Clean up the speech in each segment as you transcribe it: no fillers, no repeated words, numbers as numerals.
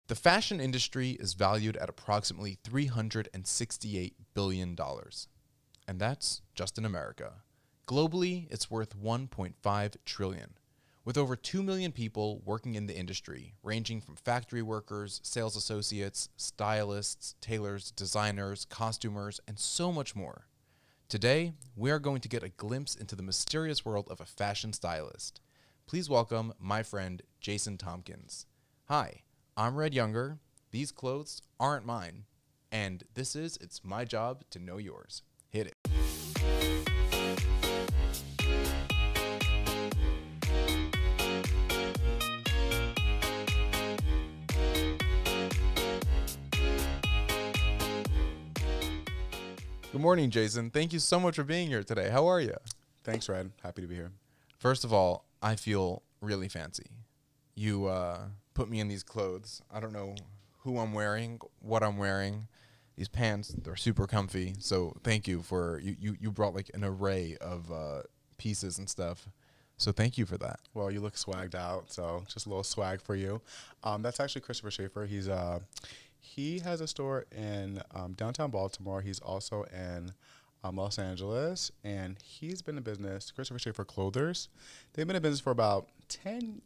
The fashion industry is valued at approximately $368 billion. And that's just in America. Globally, it's worth $1.5 trillion. With over 2 million people working in the industry, ranging from factory workers, sales associates, stylists, tailors, designers, costumers, and so much more. Today, we are going to get a glimpse into the mysterious world of a fashion stylist. Please welcome my friend, Jason Tompkins. Hi, I'm Red Younger. These clothes aren't mine. And this is It's My Job to Know Yours. Hit it. Good morning, Jason. Thank you so much for being here today. How are you? Thanks, Red. Happy to be here. First of all, I feel really fancy. You put me in these clothes. I don't know who I'm wearing, what I'm wearing. These pants, they're super comfy. So thank you for, you brought like an array of pieces and stuff. So thank you for that. Well, you look swagged out, so just a little swag for you. That's actually Christopher Schaefer. He has a store in downtown Baltimore. He's also in Los Angeles, and he's been in business, Christopher Schaefer Clothers. They've been in business for about 10,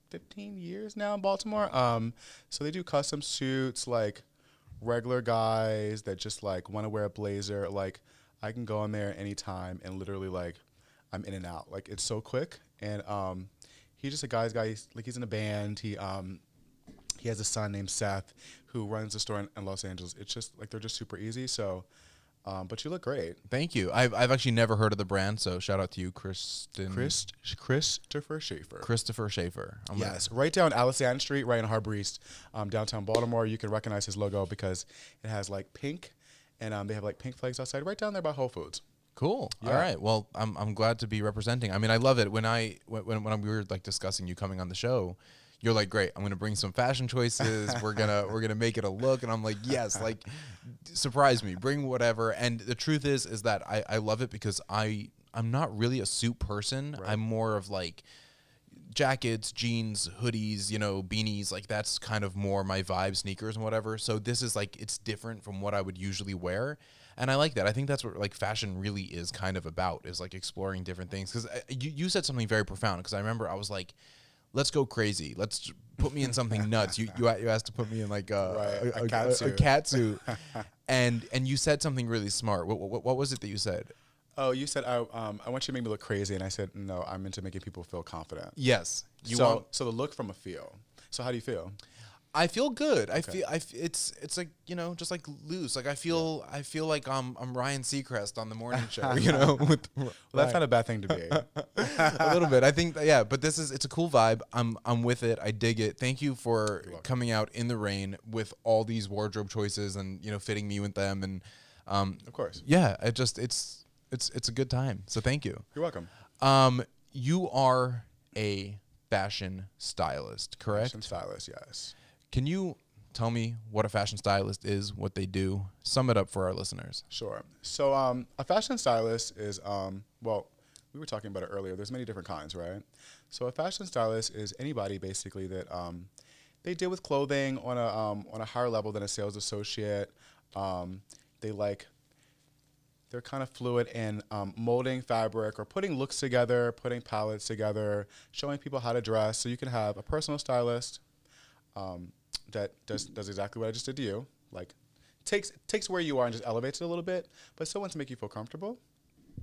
15 years now in Baltimore. So they do custom suits, like regular guys that just like want to wear a blazer. Like I can go in there anytime and literally like I'm in and out. Like it's so quick. And he's just a guy's guy. He's in a band. He has a son named Seth who runs the store in Los Angeles. It's just like they're just super easy. So, but you look great. Thank you. I've actually never heard of the brand, so shout out to you, Christopher Schaefer. Christopher Schaefer. Yes, right down Alexander Street, right in Harbor East, downtown Baltimore. You can recognize his logo because it has like pink, and they have like pink flags outside, right down there by Whole Foods. Cool. Yeah. All right. Well, I'm glad to be representing. I mean, I love it when we were like discussing you coming on the show. You're like, great, I'm gonna bring some fashion choices. We're gonna make it a look, and I'm like, yes, like, surprise me, bring whatever. And the truth is that I love it because I'm not really a suit person. Right. I'm more of like jackets, jeans, hoodies, beanies. Like that's kind of more my vibe, sneakers and whatever. So this is like it's different from what I would usually wear. And I like that. I think that's what like fashion really is kind of about, is like exploring different things. Because you said something very profound. Because I remember I was like, let's go crazy. Let's put me in something nuts. You asked to put me in like a cat suit. and you said something really smart. What was it that you said? Oh, you said I want you to make me look crazy, and I said no. I'm into making people feel confident. Yes. So the look from a feel. So how do you feel? I feel good. Okay. It's like, just like loose. Like I feel like I'm Ryan Seacrest on the morning show, well, that's not a bad thing to be. A little bit. I think but it's a cool vibe. I'm with it. I dig it. Thank you for coming out in the rain with all these wardrobe choices and, fitting me with them, and of course. Yeah, it's a good time. So thank you. You're welcome. You are a fashion stylist, correct? Fashion stylist, yes. Can you tell me what a fashion stylist is, what they do? Sum it up for our listeners. Sure. So a fashion stylist is, well, we were talking about it earlier. There's many different kinds, right? So a fashion stylist is anybody basically that they deal with clothing on a higher level than a sales associate. They're kind of fluid in molding fabric or putting looks together, putting palettes together, showing people how to dress. So you can have a personal stylist that does exactly what I just did to you, like takes where you are and just elevates it a little bit, but still wants to make you feel comfortable.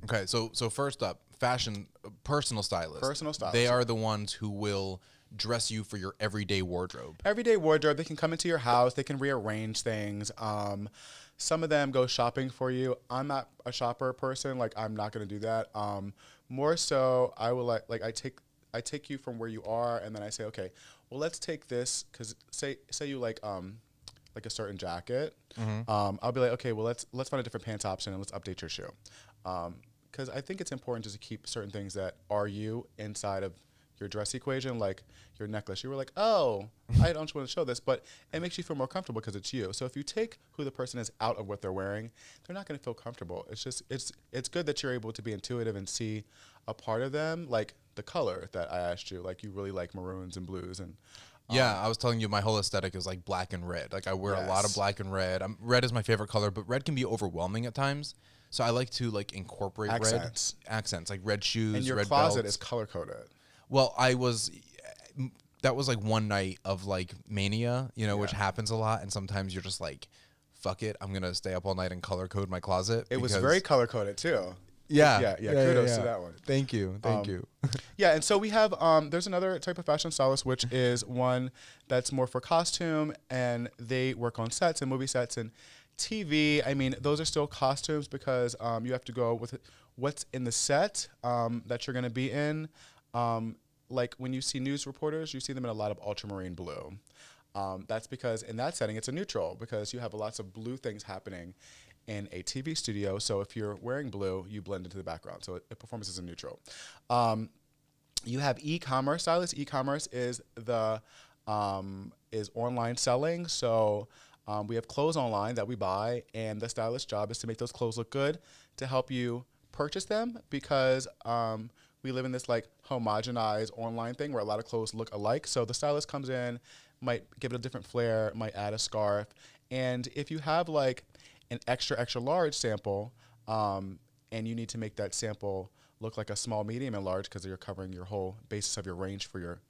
Okay, so first up, personal stylists. Personal stylists. They are the ones who will dress you for your everyday wardrobe. Everyday wardrobe. They can come into your house. They can rearrange things. Some of them go shopping for you. I'm not a shopper person. Like I'm not going to do that. More so, I will like I take you from where you are, and then I say, okay, well, let's take this, because say you like a certain jacket. Mm-hmm. I'll be like, okay, well, let's find a different pants option and let's update your shoe, because I think it's important just to keep certain things that are you inside of your dress equation, like your necklace. You were like, oh, I don't want to show this, but it makes you feel more comfortable because it's you. So if you take who the person is out of what they're wearing, they're not going to feel comfortable. It's just it's good that you're able to be intuitive and see a part of them, like the color that I asked you, like you really like maroons and blues, and Yeah, I was telling you my whole aesthetic is like black and red. Like I wear a lot of black and red. Red is my favorite color, but red can be overwhelming at times. So I like to like incorporate accents, like red shoes, and your red closet belts. is color coded. Well, that was like one night of like mania, which happens a lot, and sometimes you're just like, fuck it, I'm gonna stay up all night and color code my closet. It was very color coded too. Yeah. Kudos to that one. Thank you. Yeah, and so we have there's another type of fashion stylist, which is one that's more for costume, and they work on sets and movie sets and TV. I mean, those are still costumes because you have to go with what's in the set that you're going to be in. Like when you see news reporters, you see them in a lot of ultramarine blue. That's because in that setting, it's a neutral because you have lots of blue things happening in a TV studio. So if you're wearing blue, you blend into the background. So it performs as a neutral. You have e-commerce stylists. E-commerce is is online selling. So we have clothes online that we buy, and the stylist's job is to make those clothes look good to help you purchase them because we live in this like homogenized online thing where a lot of clothes look alike. So the stylist comes in, might give it a different flair, might add a scarf. And if you have like an extra large sample and you need to make that sample look like a small, medium, and large because you're covering your whole basis of your range for your,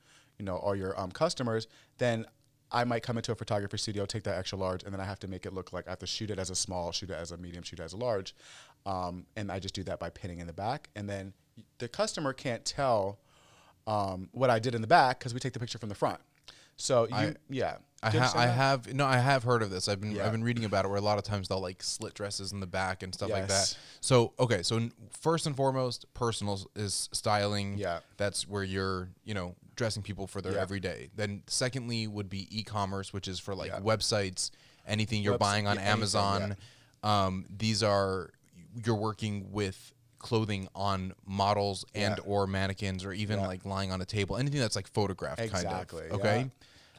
all your customers, then I might come into a photography studio, take that extra large, and then I have to make it look like I have to shoot it as a small, shoot it as a medium, shoot it as a large. And I just do that by pinning in the back. And then the customer can't tell what I did in the back because we take the picture from the front. So I have heard of this. I've been reading about it where a lot of times they'll like slit dresses in the back and stuff like that. So okay, so first and foremost, personal is styling. Yeah, that's where you're dressing people for their everyday. Then secondly would be e-commerce, which is for like websites, anything you're buying on Amazon. These are you're working with clothing on models and or mannequins or even like lying on a table, anything that's like photographed kind of. Okay.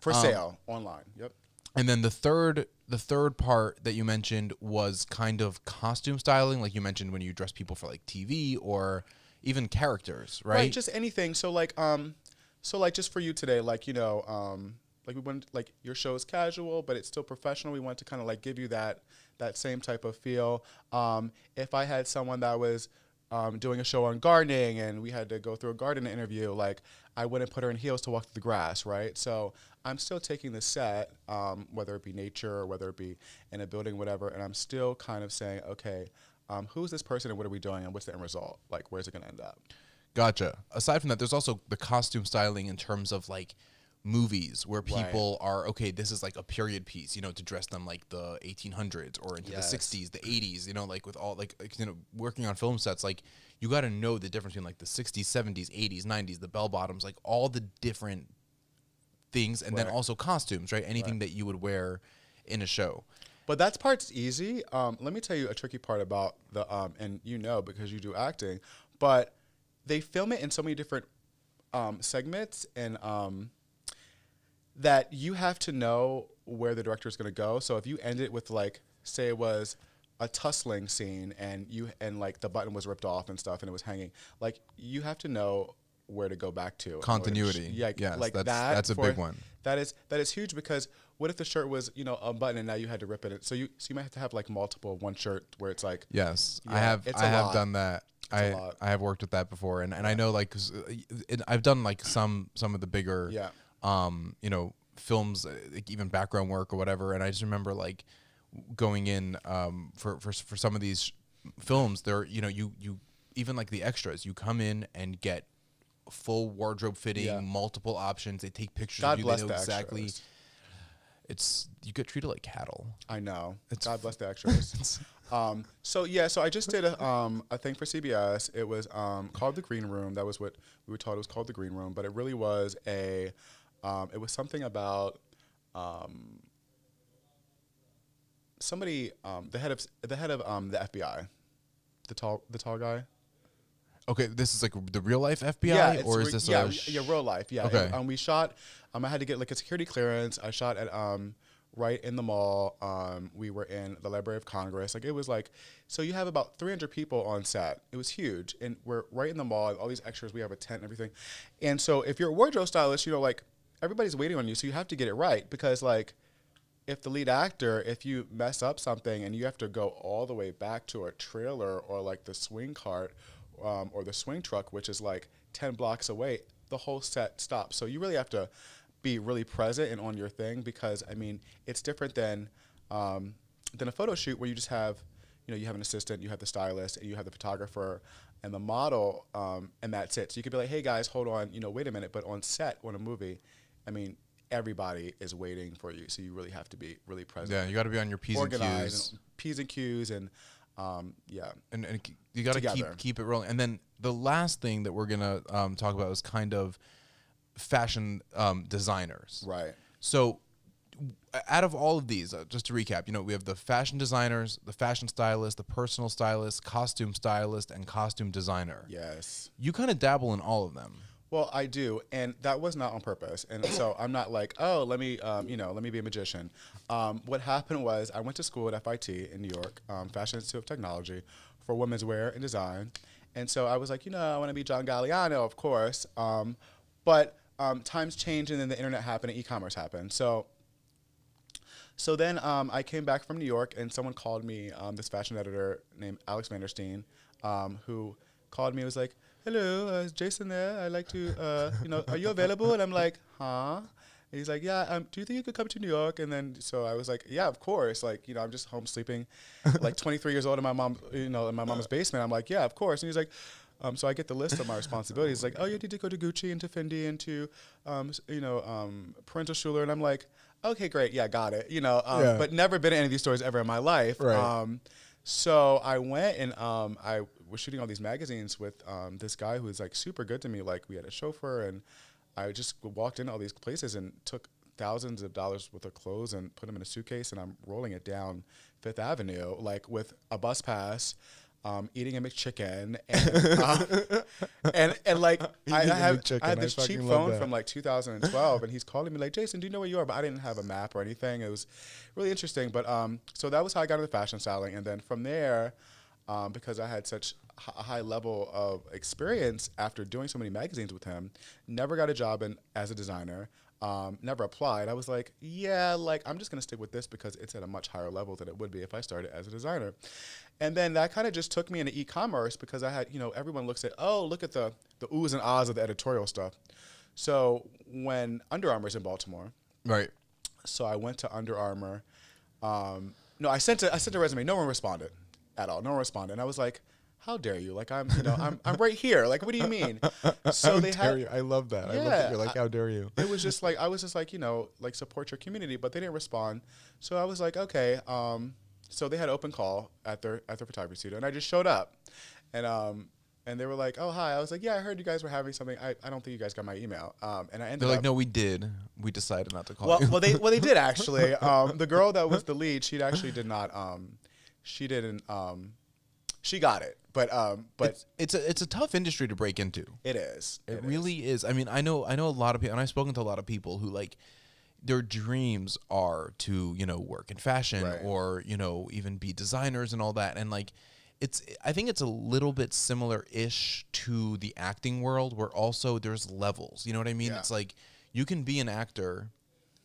For sale online. Yep. And then the third part that you mentioned was kind of costume styling, like you mentioned when you dress people for like TV or even characters, right? Right, just anything. So like just for you today, like like we want like your show is casual, but it's still professional. We want to kind of like give you that same type of feel. If I had someone that was doing a show on gardening and we had to go through a garden interview, like I wouldn't put her in heels to walk through the grass, right? So I'm still taking the set, whether it be nature or whether it be in a building, whatever, and I'm still kind of saying, okay, who's this person and what are we doing and what's the end result? Like, where's it going to end up? Gotcha. Aside from that, there's also the costume styling in terms of like movies where people are, okay, this is like a period piece, to dress them like the 1800s or into the 60s, the 80s, like with all like working on film sets, like you got to know the difference between like the 60s, 70s, 80s, 90s, the bell bottoms, like all the different things, and then also costumes, right? Anything that you would wear in a show. But that part's easy. Let me tell you a tricky part about the and because you do acting, but they film it in so many different segments and that you have to know where the director is going to go. So if you end it with like, say it was a tussling scene and like the button was ripped off and stuff and it was hanging, like you have to know where to go back to. Continuity. Yes, like that's a big one. That is huge because what if the shirt was, a button and now you had to rip it? So you might have to have like multiple one shirt where it's like. Yes, I have done that. I have worked with that before and I know like 'cause I've done like some of the bigger films, like even background work or whatever, and I just remember like going in for some of these films there, you even like the extras, you come in and get full wardrobe fitting, multiple options. They take pictures of you. They know exactly. You get treated like cattle. I know. God bless the extras. So I just did a thing for CBS. It was called The Green Room. That was what we were told it was called, The Green Room, but it really was it was something about somebody the head of the FBI, the tall guy. Okay, this is like the real life FBI, or is this real life? Yeah. Okay. And we shot. I had to get like a security clearance. I shot at right in the mall. We were in the Library of Congress. Like it was like, so you have about 300 people on set. It was huge, and we're right in the mall. All these extras. We have a tent and everything. And so if you're a wardrobe stylist, like everybody's waiting on you, so you have to get it right, because like, if the lead actor, if you mess up something and you have to go all the way back to a trailer or like the swing cart or the swing truck, which is like 10 blocks away, the whole set stops. So you really have to be really present and on your thing, because I mean, it's different than a photo shoot where you just have, you know, you have an assistant, you have the stylist, and you have the photographer and the model, and that's it. So you could be like, hey guys, hold on, you know, wait a minute. But on set, on a movie, I mean, everybody is waiting for you, so you really have to be really present. Yeah, you got to be on your P's and Q's. P's and Q's, and yeah. And you got to keep it rolling. And then the last thing that we're gonna talk about is kind of fashion designers. Right. So, out of all of these, just to recap, you know, we have the fashion designers, the fashion stylist, the personal stylist, costume stylist, and costume designer. Yes. You kind of dabble in all of them. Well, I do, and that was not on purpose. And so I'm not like, oh, let me be a magician. What happened was I went to school at FIT in New York, Fashion Institute of Technology, for women's wear and design. And so I was like, you know, I want to be John Galliano, of course. But times changed, and then the internet happened, and e-commerce happened. So then I came back from New York, and someone called me, this fashion editor named Alex Vanderstein, who called me and was like, hello, is Jason there? I'd like to, you know, are you available? And I'm like, huh? And he's like, yeah, do you think you could come to New York? And then, so I was like, yeah, of course. Like, you know, I'm just home sleeping, like 23 years old in my mom's, you know, in my mom's basement. I'm like, yeah, of course. And he's like, so I get the list of my responsibilities. Like, oh, you need to go to Gucci and to Fendi and to, you know, Parental Schuler. And I'm like, okay, great. Yeah, got it. You know, but never been in any of these stores ever in my life. Right. So I went and I was shooting all these magazines with this guy who was like super good to me. Like, we had a chauffeur, and I just walked into all these places and took thousands of dollars worth of clothes and put them in a suitcase, and I'm rolling it down Fifth Avenue, like with a bus pass, eating a McChicken, and like I had this cheap phone from like 2012, and he's calling me like, Jason, do you know where you are? But I didn't have a map or anything. It was really interesting. But so that was how I got into fashion styling, and then from there, because I had such a high level of experience after doing so many magazines with him, never got a job as a designer. Never applied. I was like, yeah, like I'm just gonna stick with this because it's at a much higher level than it would be if I started as a designer. And then that kind of just took me into e-commerce, because I had, you know, everyone looks at, oh, look at the oohs and ahs of the editorial stuff. So when Under Armour's in Baltimore, right. So I went to Under Armour. No, I sent a resume. No one responded at all. No one responded. And I was like, how dare you? Like, I'm right here. Like, what do you mean? So I love that. Yeah, I love that you're like, how dare you? It was just like, I was just like, you know, like, support your community, but they didn't respond. So I was like, okay. So they had open call at their photography studio, and I just showed up, and they were like, oh, hi. I was like, yeah, I heard you guys were having something. I don't think you guys got my email. And I ended up. They're like, no, we did. We decided not to call you. Well, they did actually. The girl that was the lead, she actually did not. She didn't. She got it, but it's a tough industry to break into. It is. It really is. I mean, I know a lot of people, and I've spoken to a lot of people who, like, their dreams are to, you know, work in fashion, right, or, you know, even be designers and all that. And like, I think it's a little bit similar-ish to the acting world, where also there's levels. You know what I mean? Yeah. It's like, you can be an actor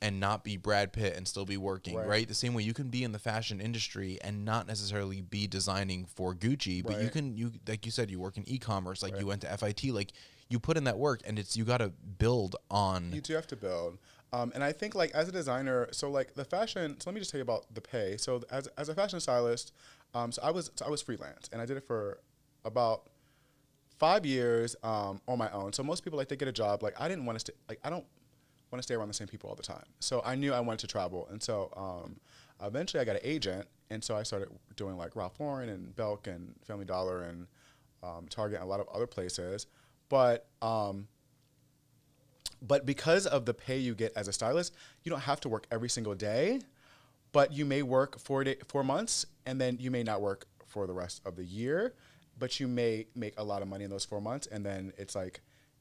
and not be Brad Pitt and still be working, right? The same way you can be in the fashion industry and not necessarily be designing for Gucci, but you like you said, you work in e-commerce, like you went to FIT, like you put in that work, and you got to build on. You do have to build. And I think, like, as a designer, so like the fashion, so let me just tell you about the pay. So as a fashion stylist, so I was freelance, and I did it for about 5 years on my own. So most people, like, they get a job. Like, I didn't want to stay, like, I don't want to stay around the same people all the time. So I knew I wanted to travel. And so eventually I got an agent, and so I started doing like Ralph Lauren and Belk and Family Dollar and Target and a lot of other places. But because of the pay you get as a stylist, you don't have to work every single day, but you may work 4 months, and then you may not work for the rest of the year, but you may make a lot of money in those 4 months, and then it's like,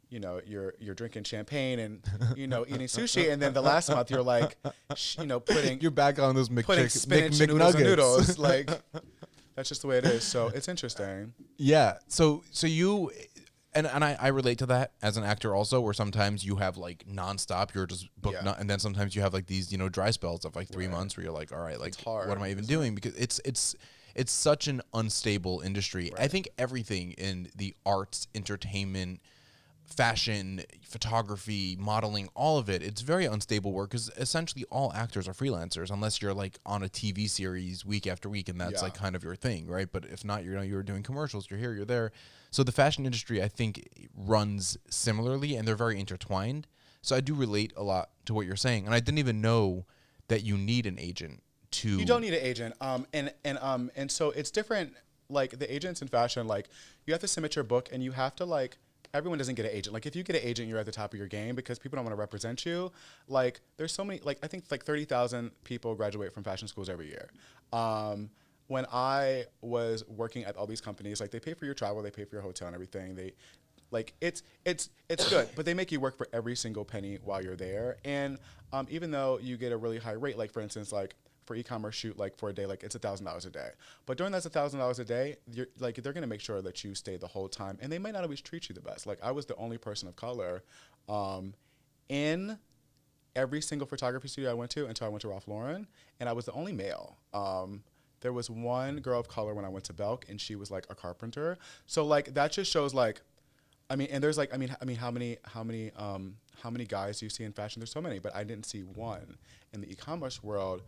you know, you're drinking champagne and, you know, eating sushi, and then the last month you're like, you know, you're back on those spinach noodles. Like, that's just the way it is. So it's interesting. Yeah. So you, And I relate to that as an actor also, where sometimes you have like nonstop, you're just booked, and then sometimes you have like these, you know, dry spells of like 3 months where you're like, all right, like what am I even doing? Because it's such an unstable industry. I think everything in the arts, entertainment, fashion, photography, modeling, all of it, it's very unstable work because essentially all actors are freelancers unless you're like on a TV series week after week and that's like kind of your thing, right? But if not, you're doing commercials, you're here, you're there. So the fashion industry, I think, runs similarly and they're very intertwined. So I do relate a lot to what you're saying. And I didn't even know that you need an agent to... You don't need an agent. And so it's different, like the agents in fashion, like you have to submit your book and you have to like... Everyone doesn't get an agent. Like if you get an agent, you're at the top of your game because people don't want to represent you. Like there's so many, like I think like 30,000 people graduate from fashion schools every year. When I was working at all these companies, like they pay for your travel, they pay for your hotel and everything. They, like it's good, but they make you work for every single penny while you're there. And even though you get a really high rate, like for instance, like for e-commerce shoot, like for a day, like it's $1,000 a day. But during that $1,000 a day, you're like they're gonna make sure that you stay the whole time, and they may not always treat you the best. Like I was the only person of color in every single photography studio I went to until I went to Ralph Lauren, and I was the only male. There was one girl of color when I went to Belk, and she was like a carpenter. So like that just shows like, I mean, and there's like, I mean, how many guys do you see in fashion? There's so many, but I didn't see one in the e-commerce world.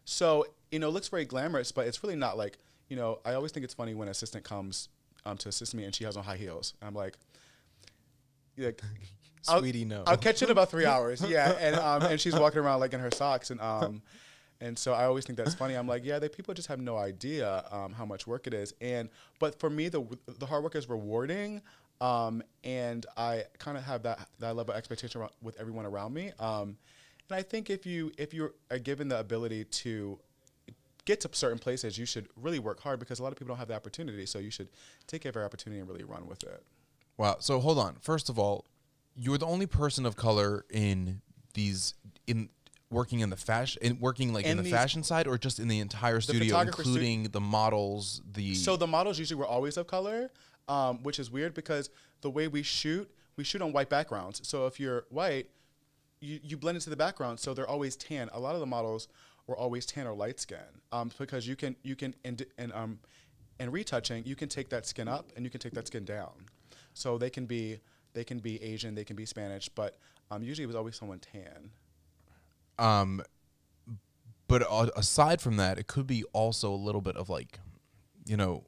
So, you know, it looks very glamorous, but it's really not. Like, you know, I always think it's funny when an assistant comes to assist me and she has on high heels. I'm like sweetie, no. I'll catch you in about 3 hours. Yeah. And she's walking around like in her socks. And so I always think that's funny. I'm like, yeah, people just have no idea how much work it is. But for me, the hard work is rewarding. And I kind of have that level of expectation with everyone around me. And I think if you are given the ability to get to certain places, you should really work hard because a lot of people don't have the opportunity. So you should take every opportunity and really run with it. Wow. So hold on. First of all, you were the only person of color working in the fashion, in the fashion side, or just in the entire studio, including the models. So the models usually were always of color, which is weird because the way we shoot on white backgrounds. So if you're white, you blend into the background, so they're always tan. A lot of the models were always tan or light skin, because you can in retouching, you can take that skin up and you can take that skin down. So they can be Asian, they can be Spanish, but usually it was always someone tan. But aside from that, it could be also a little bit of like, you know,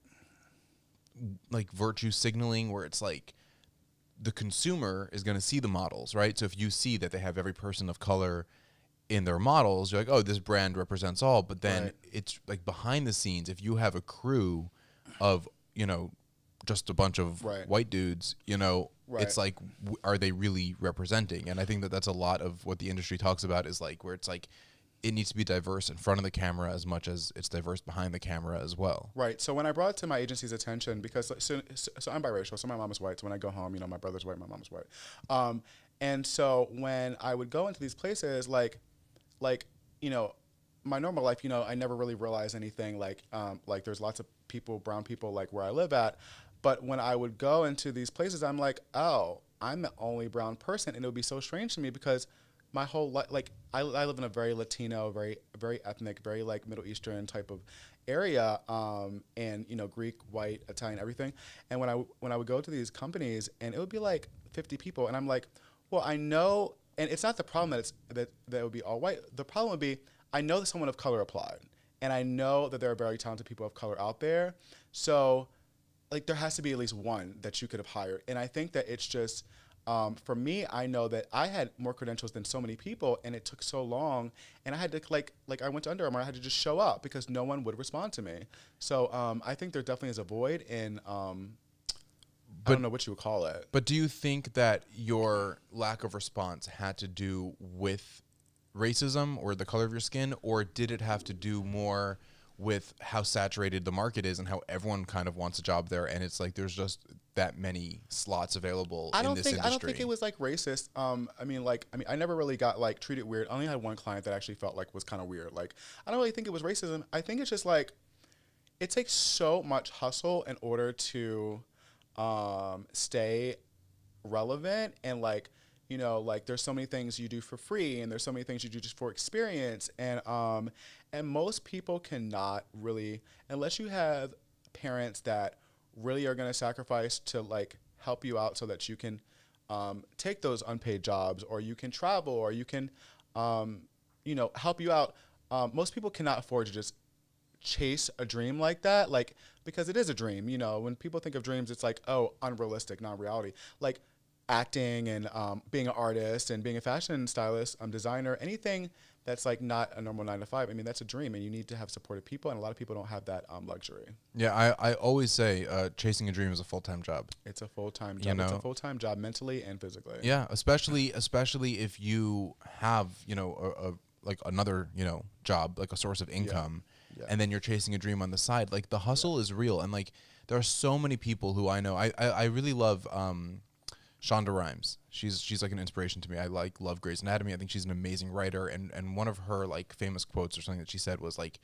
like virtue signaling, where it's like the consumer is going to see the models, right? So if you see that they have every person of color in their models, you're like, oh, this brand represents all. But then it's like behind the scenes, if you have a crew of, you know, just a bunch of white dudes, you know, it's like, are they really representing? And I think that that's a lot of what the industry talks about, is like where it's like, it needs to be diverse in front of the camera as much as it's diverse behind the camera as well. Right. So when I brought it to my agency's attention, because so I'm biracial, so my mom is white. So when I go home, you know, my brother's white, my mom's white. And so when I would go into these places, like, you know, my normal life, you know, I never really realized anything like there's lots of people, brown people, like where I live at. But when I would go into these places, I'm like, oh, I'm the only brown person. And it would be so strange to me because my whole life, like I live in a very Latino, very ethnic, very like Middle Eastern type of area, and you know, Greek, white, Italian, everything. And when I would go to these companies, and it would be like 50 people, and I'm like, well, I know, and it's not the problem that it would be all white. The problem would be I know that someone of color applied, and I know that there are very talented people of color out there. So, like, there has to be at least one that you could have hired, and I think that it's just. For me, I know that I had more credentials than so many people, and it took so long, and I had to like I went to Under Armour, I had to just show up because no one would respond to me. So I think there definitely is a void in, I don't know what you would call it. But do you think that your lack of response had to do with racism or the color of your skin, or did it have to do more with how saturated the market is and how everyone kind of wants a job there, and it's like there's just that many slots available in this industry? I don't think it was like racist. I mean, I never really got like treated weird. I only had one client that actually felt like was kind of weird. Like, I don't really think it was racism. I think it's just like, it takes so much hustle in order to stay relevant and like, you know, like there's so many things you do for free and there's so many things you do just for experience. And most people cannot really, unless you have parents that really are going to sacrifice to like help you out so that you can take those unpaid jobs, or you can travel, or you can, you know, help you out. Most people cannot afford to just chase a dream like that, like, because it is a dream. You know, when people think of dreams, it's like, oh, unrealistic, non-reality. Like acting and being an artist and being a fashion stylist, designer, anything that's like not a normal 9 to 5. I mean, that's a dream, and you need to have supportive people, and a lot of people don't have that luxury. Yeah, I always say chasing a dream is a full-time job. It's a full-time job. You know? It's a full-time job mentally and physically. Yeah, especially if you have, you know, a like another, you know, job, like a source of income, and then you're chasing a dream on the side. Like the hustle is real, and like there are so many people who I know. I really love Shonda Rhimes. She's like an inspiration to me. I love Grey's Anatomy. I think she's an amazing writer, and one of her like famous quotes or something that she said was like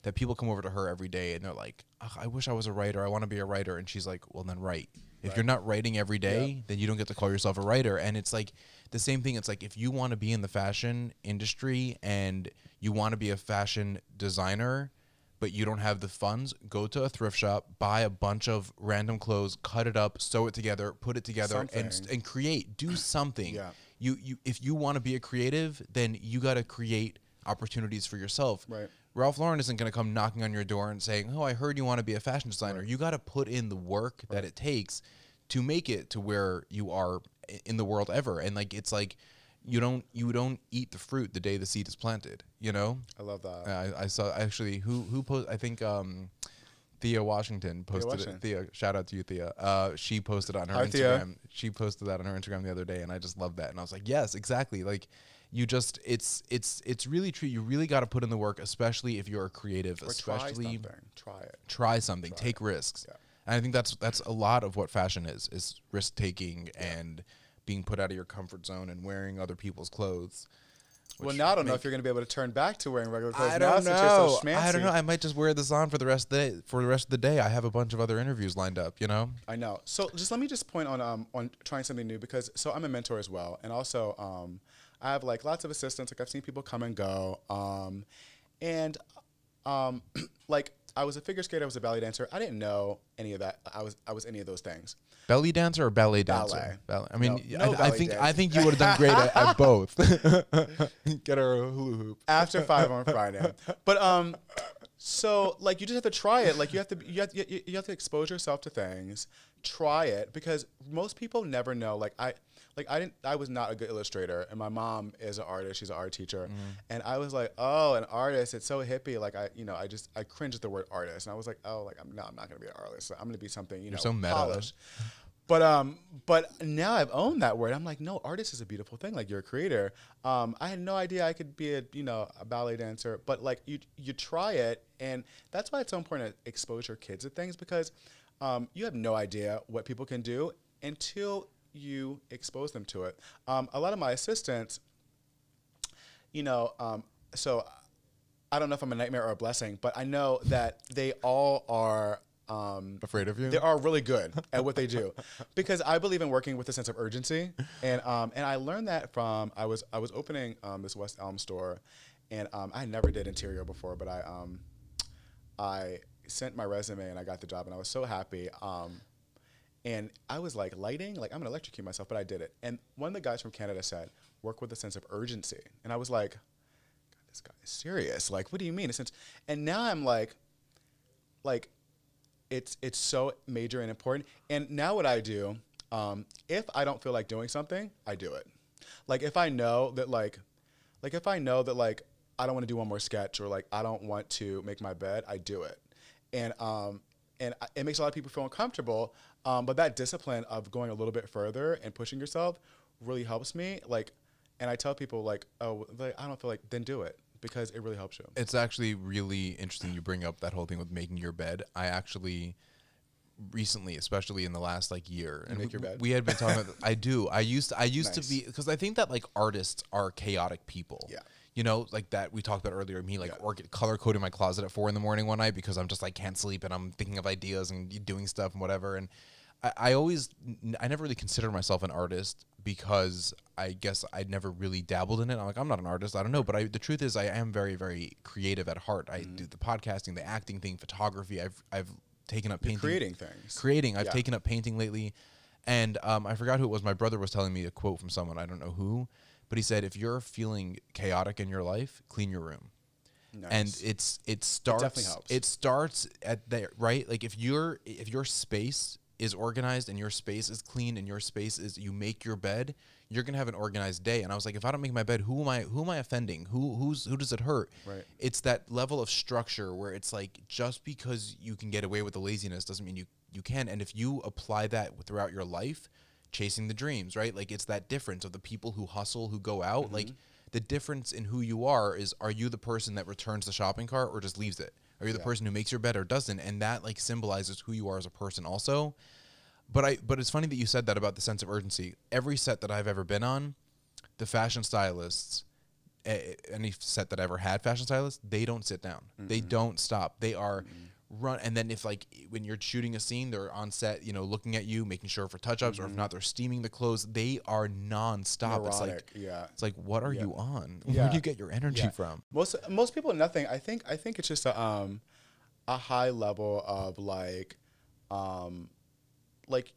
that people come over to her every day and they're like, I wish I was a writer. I want to be a writer. And she's like, well, then write. If you're not writing every day, then you don't get to call yourself a writer. And it's like the same thing. It's like if you want to be in the fashion industry and you want to be a fashion designer, but you don't have the funds, go to a thrift shop, buy a bunch of random clothes, cut it up, sew it together, put it together, and create. Do something. You if you want to be a creative, then you got to create opportunities for yourself. Right. Ralph Lauren isn't going to come knocking on your door and saying, oh, I heard you want to be a fashion designer. You got to put in the work that it takes to make it to where you are in the world ever. And like it's like you don't eat the fruit the day the seed is planted, you know? I love that. I saw actually who posted, I think Thea Washington posted it. Thea, shout out to you, Thea. She posted on her Instagram. Thea. She posted that on her Instagram the other day, and I just love that. And I was like, yes, exactly. Like you just it's really true. You really got to put in the work, especially if you're a creative. Or especially try something. Take risks. Yeah. And I think that's a lot of what fashion is risk taking and being put out of your comfort zone and wearing other people's clothes. Well, now I don't know if you're going to be able to turn back to wearing regular clothes. I don't know. I might just wear this on for the rest of the day. I have a bunch of other interviews lined up, you know? I know. So let me just point on trying something new, because so I'm a mentor as well. And also I have like lots of assistants. Like I've seen people come and go. Like I was a figure skater, I was a ballet dancer. I didn't know any of that. I was any of those things. Belly dancer or ballet dancer? Ballet. I mean, No I think you would have done great at both. Get her a hula hoop after 5 on Friday. But so like you just have to try it. Like you have to expose yourself to things. Try it, because most people never know. I was not a good illustrator, and my mom is an artist. She's an art teacher, and I was like, oh, an artist. It's so hippie. Like I cringe at the word artist, and I was like, oh, like I'm not gonna be an artist. I'm gonna be something You're so meta. Polished. But now I've owned that word. I'm like, no, artist is a beautiful thing. Like you're a creator. I had no idea I could be a ballet dancer, but like you try it, and that's why it's so important to expose your kids to things, because you have no idea what people can do until you expose them to it. A lot of my assistants, so I don't know if I'm a nightmare or a blessing, but I know that they all are afraid of you. They are really good at what they do, because I believe in working with a sense of urgency, and I learned that from I was opening this West Elm store, and I never did interior before, but I sent my resume and I got the job, and I was so happy. And I was like, lighting, like I'm gonna electrocute myself, but I did it. And one of the guys from Canada said, work with a sense of urgency. And I was like, God, this guy is serious. Like, what do you mean? And now I'm like, it's so major and important. And now what I do, if I don't feel like doing something, I do it. Like if I know that I don't want to do one more sketch, or like I don't want to make my bed, I do it. And it makes a lot of people feel uncomfortable. But that discipline of going a little bit further and pushing yourself really helps me. Like, and I tell people like, oh, like, I don't feel like, then do it, because it really helps you. It's actually really interesting you bring up that whole thing with making your bed. I actually recently, especially in the last like year, and make your bed. We had been talking about, I do. I used to be, because I think that like artists are chaotic people. Yeah. You know, like that we talked about earlier, me like color coding my closet at 4 a.m. one night because I'm just like can't sleep and I'm thinking of ideas and doing stuff and whatever. And I never really considered myself an artist because I guess I'd never really dabbled in it. I'm like, I'm not an artist. I don't know. But the truth is I am very, very creative at heart. I do the podcasting, the acting thing, photography. I've taken up painting. Creating things. I've taken up painting lately. And I forgot who it was. My brother was telling me a quote from someone. I don't know who. But he said, if you're feeling chaotic in your life, clean your room. Nice. And it definitely helps. It starts at there, right? Like if your space is organized and your space is clean and your space is, you make your bed, you're gonna have an organized day. And I was like, if I don't make my bed, who am I offending? Who does it hurt? Right. It's that level of structure where it's like, just because you can get away with the laziness doesn't mean you can. And if you apply that throughout your life, chasing the dreams, right? Like it's that difference of the people who hustle, who go out, like the difference in who you are you the person that returns the shopping cart or just leaves it? Are you the person who makes your bed or doesn't? And that like symbolizes who you are as a person also. But it's funny that you said that about the sense of urgency. Every set that I've ever been on, the fashion stylists, any set that I ever had fashion stylists, they don't sit down. They don't stop. They are run. And then if like when you're shooting a scene, they're on set, you know, looking at you, making sure for touch-ups, or if not, they're steaming the clothes. They are non-stop. Neurotic, It's like, what are you on? Yeah. Where do you get your energy from? Most people, nothing. I think it's just a high level of like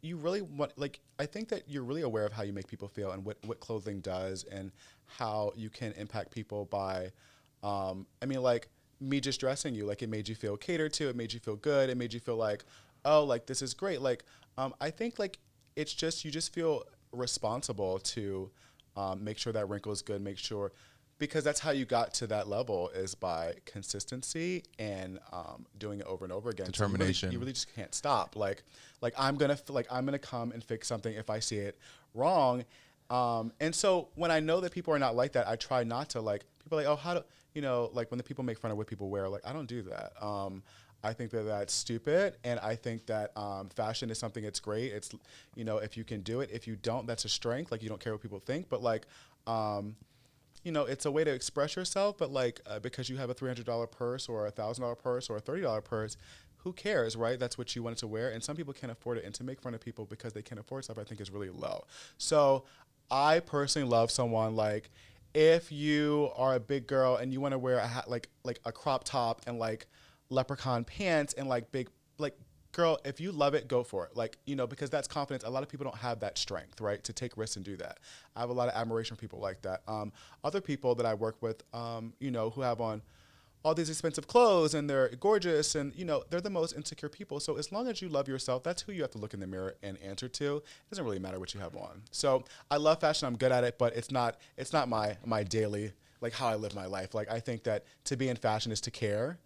you really want, like I think that you're really aware of how you make people feel and what clothing does and how you can impact people by I mean, like me just dressing you, like it made you feel catered to, it made you feel good, it made you feel like, oh, like this is great. Like I think like it's just, you just feel responsible to make sure that wrinkle is good, make sure, because that's how you got to that level, is by consistency and doing it over and over again. Determination. So you really just can't stop. Like I'm gonna come and fix something if I see it wrong. And so when I know that people are not like that, I try not to, like, people are like, oh, how do you know, like when the people make fun of what people wear, like I don't do that. I think that that's stupid, and I think that fashion is something that's great. It's, you know, if you can do it. If you don't, that's a strength. Like you don't care what people think, but like. You know, it's a way to express yourself, but like because you have a $300 purse or a $1,000 purse or a $30 purse, who cares, right? That's what you wanted to wear, and some people can't afford it, and to make fun of people because they can't afford stuff, I think is really low. So I personally love someone, like, if you are a big girl and you want to wear a hat, like a crop top and like leprechaun pants and like big, like, girl, if you love it, go for it. Like, you know, because that's confidence. A lot of people don't have that strength, right, to take risks and do that. I have a lot of admiration for people like that. Other people that I work with, you know, who have on all these expensive clothes and they're gorgeous and, you know, they're the most insecure people. So as long as you love yourself, that's who you have to look in the mirror and answer to. It doesn't really matter what you have on. So I love fashion. I'm good at it, but it's not my daily, like, how I live my life. Like, I think that to be in fashion is to care.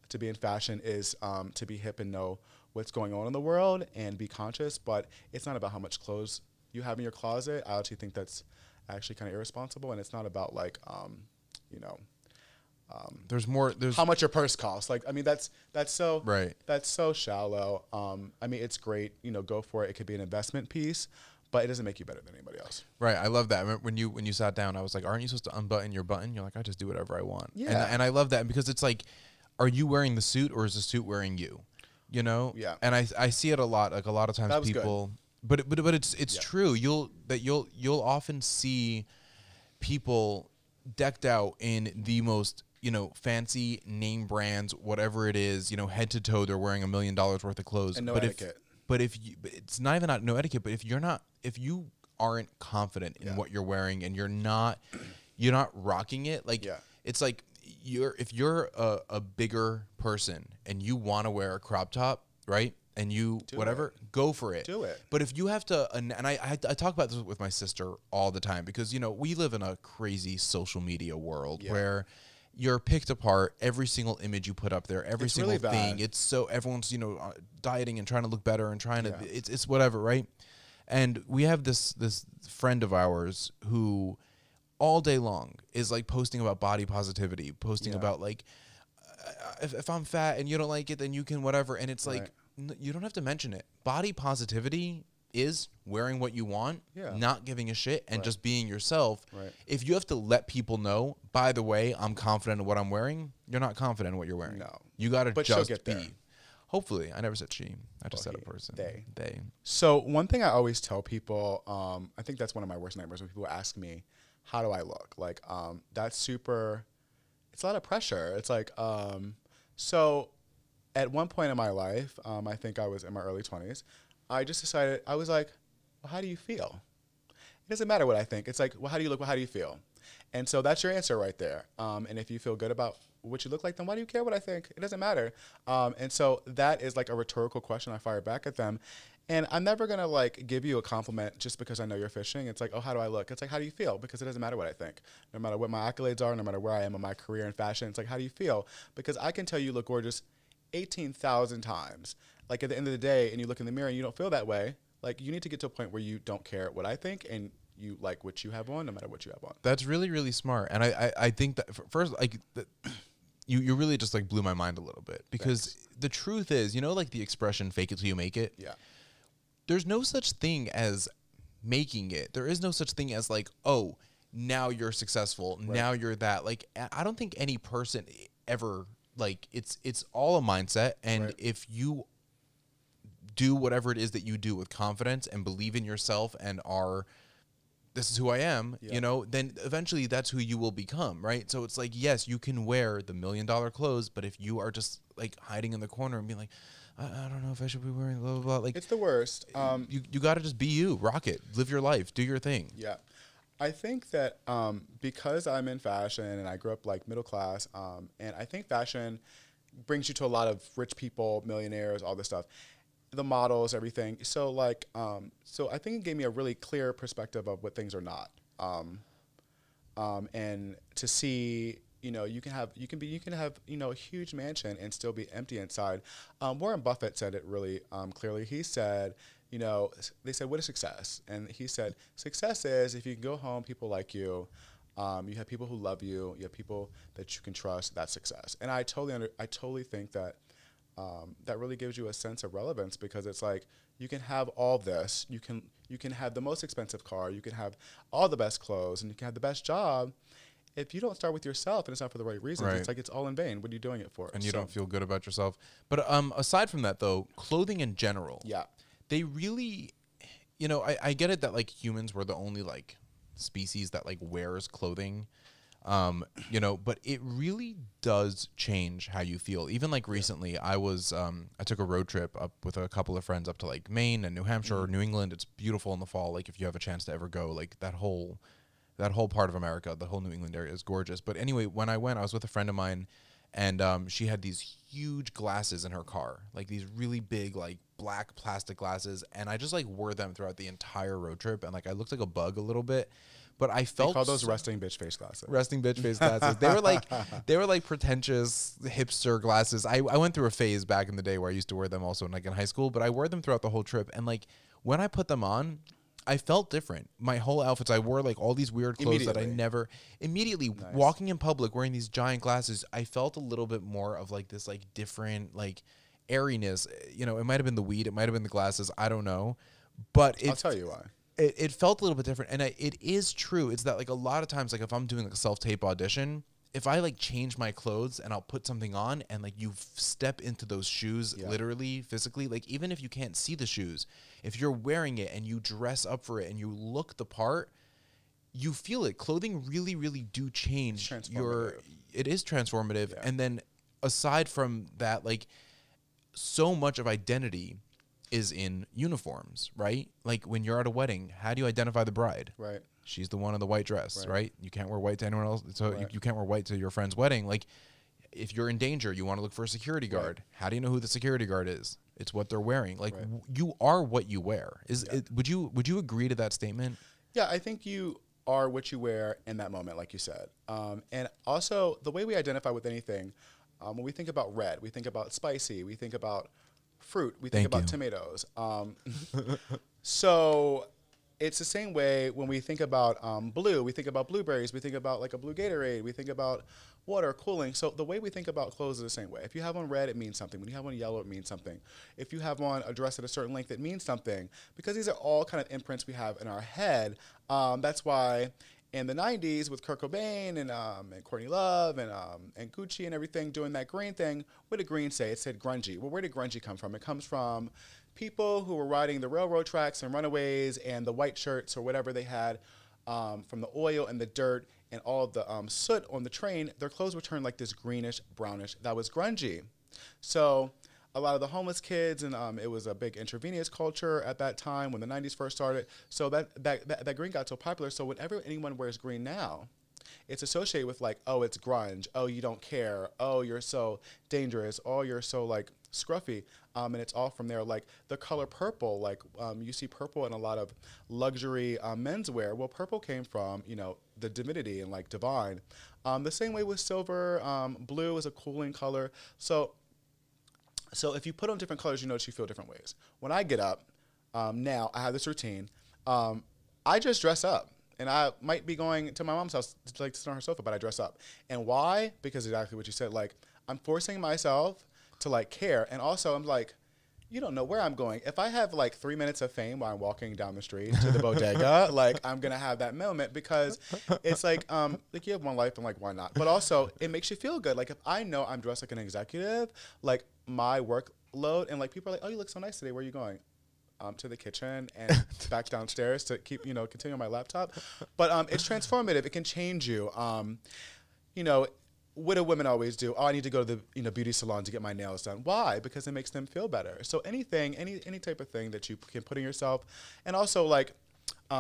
To be in fashion is to be hip and know what's going on in the world and be conscious, but it's not about how much clothes you have in your closet. I actually think that's actually kind of irresponsible, and it's not about, like, you know, There's how much your purse costs. Like, I mean, that's so right. That's so shallow. I mean, it's great, you know, go for it. It could be an investment piece, but it doesn't make you better than anybody else. Right. I love that. I remember when you sat down, I was like, aren't you supposed to unbutton your button? You're like, I just do whatever I want. Yeah. And I love that because it's like, are you wearing the suit or is the suit wearing you? You know? Yeah. And I see it a lot. Like a lot of times people, but it's true. You'll often see people decked out in the most, you know, fancy name brands, whatever it is, you know, head to toe, they're wearing $1 million worth of clothes. And no etiquette. But it's not even no etiquette, but if you aren't confident in what you're wearing and you're not rocking it, like, it's like, if you're a bigger person and you want to wear a crop top, right? And you go for it. Do it. But if you have to, and I talk about this with my sister all the time because, you know, we live in a crazy social media world where you're picked apart. Every single image you put up there, every single really thing. bad. It's so everyone's, you know, dieting and trying to look better and trying to. It's whatever, right? And we have this friend of ours who all day long is like posting about body positivity, posting about like, if I'm fat and you don't like it, then you can whatever. And it's like, you don't have to mention it. Body positivity is wearing what you want, not giving a shit, and just being yourself. Right. If you have to let people know, by the way, I'm confident in what I'm wearing, you're not confident in what you're wearing. No. You got to just get there. be. Hopefully. I never said she. I just Well, said a person. They. So one thing I always tell people, I think that's one of my worst nightmares when people ask me, how do I look? Like, that's super, it's a lot of pressure. It's like, so at one point in my life, I think I was in my early 20s, I just decided, I was like, well, how do you feel? It doesn't matter what I think. It's like, well, how do you look? Well, how do you feel? And so that's your answer right there. And if you feel good about what you look like, then why do you care what I think? It doesn't matter. And so that is like a rhetorical question I fire back at them. And I'm never going to like give you a compliment just because I know you're fishing. It's like, oh, how do I look? It's like, how do you feel? Because it doesn't matter what I think. No matter what my accolades are, no matter where I am in my career in fashion, it's like, how do you feel? Because I can tell you look gorgeous 18,000 times. Like at the end of the day, and you look in the mirror and you don't feel that way, like you need to get to a point where you don't care what I think and you like what you have on, no matter what you have on. That's really, really smart. And I think that first, like, you really just like blew my mind a little bit because the truth is, you know, like the expression "fake it till you make it." Yeah. There's no such thing as making it. There is no such thing as like, oh, now you're successful. Right. Now you're that. Like, I don't think any person ever, like, it's all a mindset. And right. if you do whatever it is that you do with confidence and believe in yourself and are, this is who I am, yeah. you know, then eventually that's who you will become, right? So it's like, yes, you can wear the $1 million clothes, but if you are just like hiding in the corner and being like, I don't know if I should be wearing blah, blah, blah. Like, it's the worst. You got to just be you, rock it, live your life, do your thing. Yeah. I think that because I'm in fashion and I grew up like middle class, and I think fashion brings you to a lot of rich people, millionaires, all this stuff, the models, everything. So like, so I think it gave me a really clear perspective of what things are not. And to see, you know, you can have, you know, a huge mansion and still be empty inside. Warren Buffett said it really clearly. He said, you know, they said, what is success? And he said, success is if you can go home, people like you, you have people who love you, you have people that you can trust, that's success. And I totally think that that really gives you a sense of relevance because it's like, you can have all this, you can have the most expensive car, you can have all the best clothes, and you can have the best job. If you don't start with yourself and it's not for the right reasons, right. It's like it's all in vain. What are you doing it for? And you don't feel good about yourself. But aside from that, though, clothing in general, yeah, they really, you know, I get it that like humans were the only like species that like wears clothing, you know, but it really does change how you feel. Even like recently, I took a road trip up with a couple of friends up to like Maine and New Hampshire or New England. It's beautiful in the fall. Like if you have a chance to ever go, like that whole part of America, the whole New England area is gorgeous. But anyway, when I went, I was with a friend of mine, and she had these huge glasses in her car, like these really big, like black plastic glasses, and I just like wore them throughout the entire road trip, and like I looked like a bug a little bit, but I felt they call those resting bitch face glasses. Resting bitch face glasses. They were like pretentious hipster glasses. I went through a phase back in the day where I used to wear them also in high school, but I wore them throughout the whole trip, and like when I put them on, I felt different. My whole outfits, I wore like all these weird clothes that I never immediately nice. Walking in public wearing these giant glasses. I felt a little bit more of like this like different like airiness. You know, it might have been the weed, it might have been the glasses. I don't know, but I'll tell you why. It felt a little bit different, and it is true. It's that like a lot of times, like if I'm doing like a self-tape audition, if I like change my clothes and I'll put something on and like you step into those shoes, literally, physically, like even if you can't see the shoes, if you're wearing it and you dress up for it and you look the part, you feel it. Clothing really, really do change it is transformative. Yeah. And then aside from that, like so much of identity is in uniforms, right? Like when you're at a wedding, how do you identify the bride? Right. She's the one in the white dress, right? You can't wear white to anyone else. So you can't wear white to your friend's wedding. Like if you're in danger, you want to look for a security guard. How do you know who the security guard is? It's what they're wearing. Like you are what you wear. Would you agree to that statement? Yeah, I think you are what you wear in that moment, like you said. And also the way we identify with anything, when we think about red, we think about spicy, we think about fruit, we think about tomatoes. So it's the same way when we think about blue, we think about blueberries, we think about like a blue Gatorade, we think about water, cooling. So the way we think about clothes is the same way. If you have on red, it means something. When you have on yellow, it means something. If you have on a dress at a certain length, it means something. Because these are all kind of imprints we have in our head. That's why in the 90s with Kurt Cobain and Courtney Love and Gucci and everything doing that green thing, what did green say? It said grungy. Well, where did grungy come from? It comes from people who were riding the railroad tracks and runaways and the white shirts or whatever they had from the oil and the dirt and all of the soot on the train. Their clothes were turned like this greenish, brownish. That was grungy. So a lot of the homeless kids, and it was a big intravenous culture at that time when the 90s first started. So that green got so popular. So whenever anyone wears green now, it's associated with like, oh, it's grunge. Oh, you don't care. Oh, you're so dangerous. Oh, you're so like scruffy. And it's all from there. Like the color purple, like you see purple in a lot of luxury menswear. Well, purple came from, you know, the divinity and like divine. The same way with silver. Blue is a cooling color. So if you put on different colors, you notice you feel different ways. When I get up, now I have this routine. I just dress up. And I might be going to my mom's house to like sit on her sofa, but I dress up. And why? Because exactly what you said. Like, I'm forcing myself to like care. And also I'm like, you don't know where I'm going. If I have like 3 minutes of fame while I'm walking down the street to the bodega, like I'm gonna have that moment because it's like you have one life and like why not? But also it makes you feel good. Like if I know I'm dressed like an executive, like my workload and like people are like, oh, you look so nice today. Where are you going? To the kitchen and back downstairs to keep, you know, continue on my laptop. But it's transformative. It can change you. You know, what do women always do? Oh, I need to go to the, you know, beauty salon to get my nails done. Why? Because it makes them feel better. So anything, any type of thing that you can put in yourself. And also like,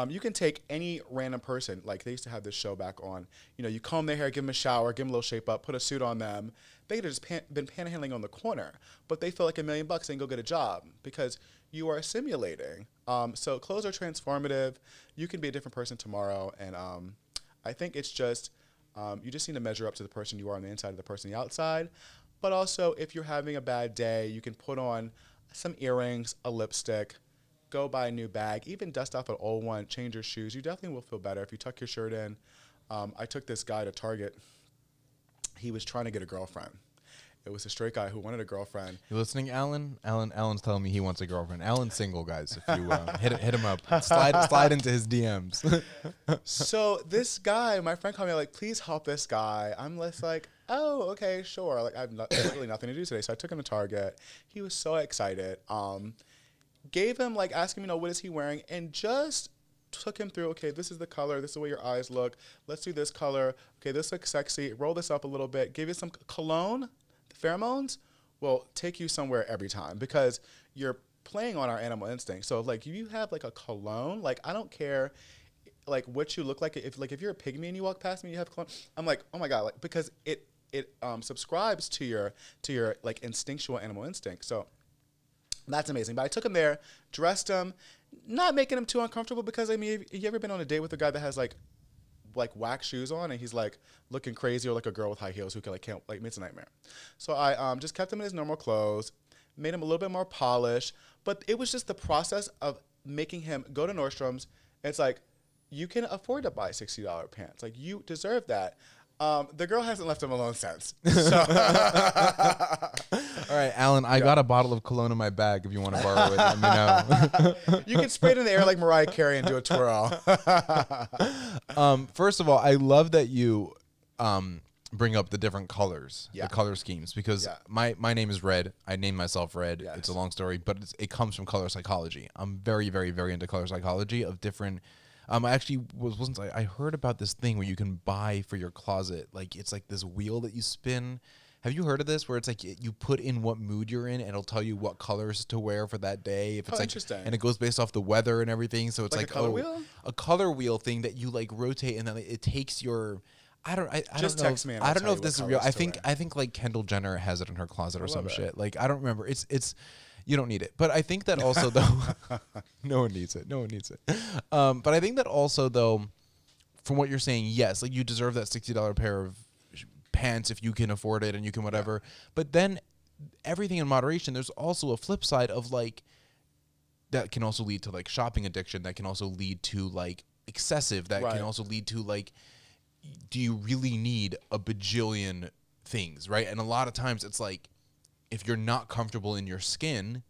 you can take any random person. Like they used to have this show back on, you know, you comb their hair, give them a shower, give them a little shape up, put a suit on them. They could have just been panhandling on the corner, but they feel like $1 million and go get a job because you are simulating. So clothes are transformative. You can be a different person tomorrow. And I think it's just, you just need to measure up to the person you are on the inside of the person on the outside. But also, if you're having a bad day, you can put on some earrings, a lipstick, go buy a new bag, even dust off an old one, change your shoes. You definitely will feel better if you tuck your shirt in. I took this guy to Target. He was trying to get a girlfriend. It was a straight guy who wanted a girlfriend. You listening, Alan? Alan's telling me he wants a girlfriend. Alan's single, guys. If you hit him up, slide into his DMs. So this guy, my friend called me like, please help this guy. I'm just like, oh, okay, sure. Like I have literally nothing to do today, so I took him to Target. He was so excited. Gave him like, asking him, you know, what is he wearing, and just took him through, okay, this is the color, this is the way your eyes look. Let's do this color. Okay, this looks sexy. Roll this up a little bit. Give you some cologne. The pheromones will take you somewhere every time because you're playing on our animal instinct. So like if you have like a cologne, like I don't care like what you look like. If you're a pygmy and you walk past me and you have cologne, I'm like, oh my God, like because it subscribes to your like instinctual animal instinct. So that's amazing. But I took him there, dressed him, not making him too uncomfortable because I mean, have you ever been on a date with a guy that has like wax shoes on and he's like looking crazy, or like a girl with high heels who can like can't like it's a nightmare. So I just kept him in his normal clothes, made him a little bit more polished, but it was just the process of making him go to Nordstrom's. It's like you can afford to buy $60 pants, like you deserve that. The girl hasn't left him alone since. So all right, Alan, I got a bottle of cologne in my bag. If you want to borrow it, let me know. You can spray it in the air like Mariah Carey and do a twirl. First of all, I love that you bring up the different colors, Yeah. the color schemes, because my name is Red. I named myself Red. Yes. It's a long story, but it comes from color psychology. I'm very, very, very into color psychology of different. I actually I heard about this thing where you can buy for your closet, like it's like this wheel that you spin. Have you heard of this? Where it's like you put in what mood you're in, and it'll tell you what colors to wear for that day. If it's like, interesting. And it goes based off the weather and everything. So it's Like a color wheel? A color wheel thing that you like rotate, and then it takes your. I don't Just know. text me and I I'll don't know tell if you this is what real. colors to I think like Kendall Jenner has it in her closet or some it. shit. Like I don't remember. It's. You don't need it. But I think that also, though, no one needs it. No one needs it. But I think that also, though, from what you're saying, yes, like you deserve that $60 pair of pants if you can afford it and you can whatever. Yeah. But then everything in moderation, there's also a flip side of like, that can also lead to like shopping addiction. That can also lead to like excessive. That can also lead to like, do you really need a bajillion things, right? And a lot of times it's like, if you're not comfortable in your skin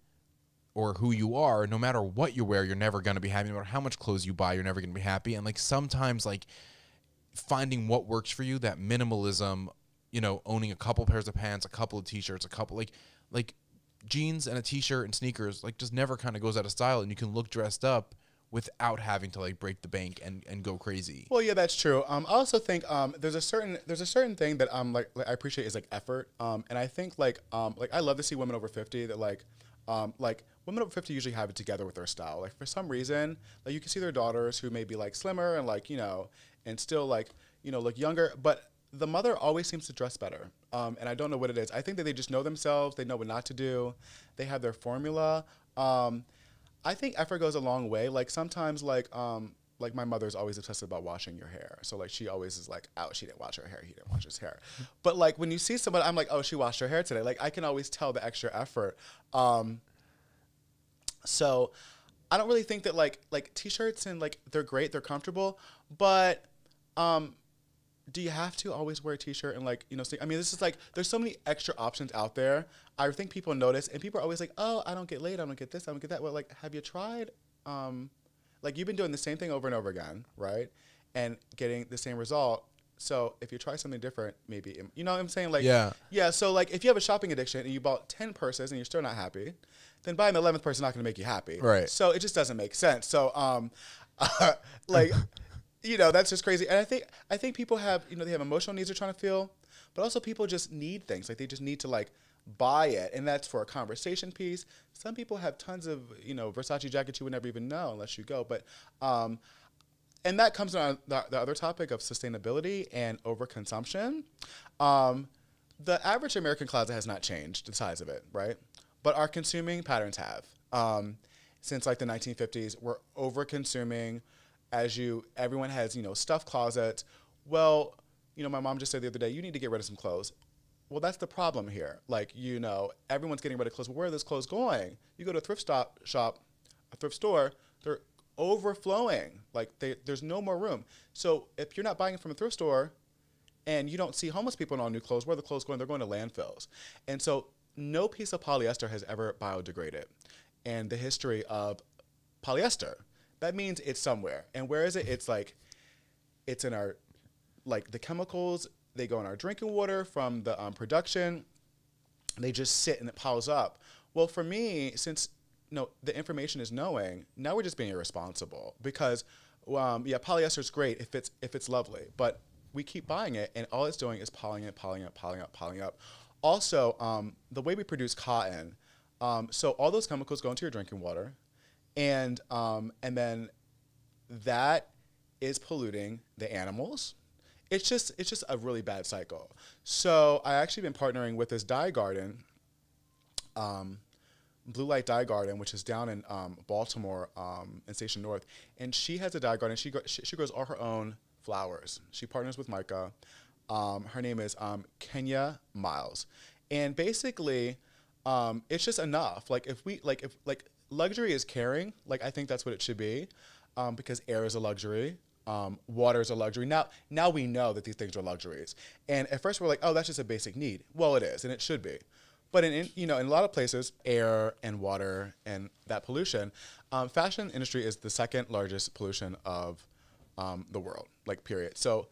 or who you are, no matter what you wear, you're never going to be happy. No matter how much clothes you buy, you're never going to be happy. And like sometimes like finding what works for you, that minimalism, you know, owning a couple pairs of pants, a couple of t-shirts, a couple like jeans and a t-shirt and sneakers, like just never kind of goes out of style, and you can look dressed up without having to like break the bank and go crazy. Well, yeah, that's true. I also think there's a certain thing that like I appreciate is like effort. And I think like I love to see women over 50 that like women over 50 usually have it together with their style. Like for some reason, like you can see their daughters who may be like slimmer and like, you know, and still like, you know, look younger, but the mother always seems to dress better. And I don't know what it is. I think that they just know themselves. They know what not to do. They have their formula. I think effort goes a long way. Like sometimes like my mother's always obsessed about washing your hair. So like she always is like, oh, she didn't wash her hair, he didn't wash his hair. But like when you see someone, I'm like, oh, she washed her hair today. Like I can always tell the extra effort. So I don't really think that like t-shirts and like they're great, they're comfortable, but do you have to always wear a t-shirt and like, you know, I mean, this is like, there's so many extra options out there. I think people notice, and people are always like, oh, I don't get laid, I don't get this, I don't get that. Well, like, have you tried? Like, you've been doing the same thing over and over again, right? And getting the same result. So if you try something different, maybe, you know what I'm saying? Like, yeah. So like, if you have a shopping addiction and you bought 10 purses and you're still not happy, then buying the 11th purse is not going to make you happy. Right. So it just doesn't make sense. So, like, you know, that's just crazy. And I think people have, you know, they have emotional needs they're trying to feel, but also people just need things. Like they just need to like buy it. And that's for a conversation piece. Some people have tons of, you know, Versace jackets you would never even know unless you go. But, and that comes on the other topic of sustainability and overconsumption. The average American closet has not changed, the size of it, right? But our consuming patterns have. Since like the 1950s, we're over-consuming. Everyone has, you know, stuffed closets. Well, you know, my mom just said the other day, you need to get rid of some clothes. Well, that's the problem here. Like, you know, everyone's getting rid of clothes. Well, where are those clothes going? You go to a thrift store, they're overflowing. Like, there's no more room. So if you're not buying it from a thrift store and you don't see homeless people in all new clothes, where are the clothes going? They're going to landfills. And so no piece of polyester has ever biodegraded. And the history of polyester, that means it's somewhere. And where is it? It's like, it's in our, like the chemicals, they go in our drinking water from the production. They just sit and it piles up. Well, for me, since the information is knowing, now we're just being irresponsible because, polyester is great if it's lovely, but we keep buying it and all it's doing is piling up. Also, the way we produce cotton, so all those chemicals go into your drinking water. And then that is polluting the animals. It's just a really bad cycle. So I actually been partnering with this dye garden, Blue Light Dye Garden, which is down in Baltimore, in Station North. And she has a dye garden. She grows all her own flowers. She partners with Micah. Her name is Kenya Miles. And basically, it's just enough. Like if luxury is caring, like I think that's what it should be, because air is a luxury, water is a luxury. Now we know that these things are luxuries, and at first we're like, oh, that's just a basic need. Well, it is, and it should be, but in a lot of places, air and water and that pollution, fashion industry is the second largest pollution of the world, like period. So,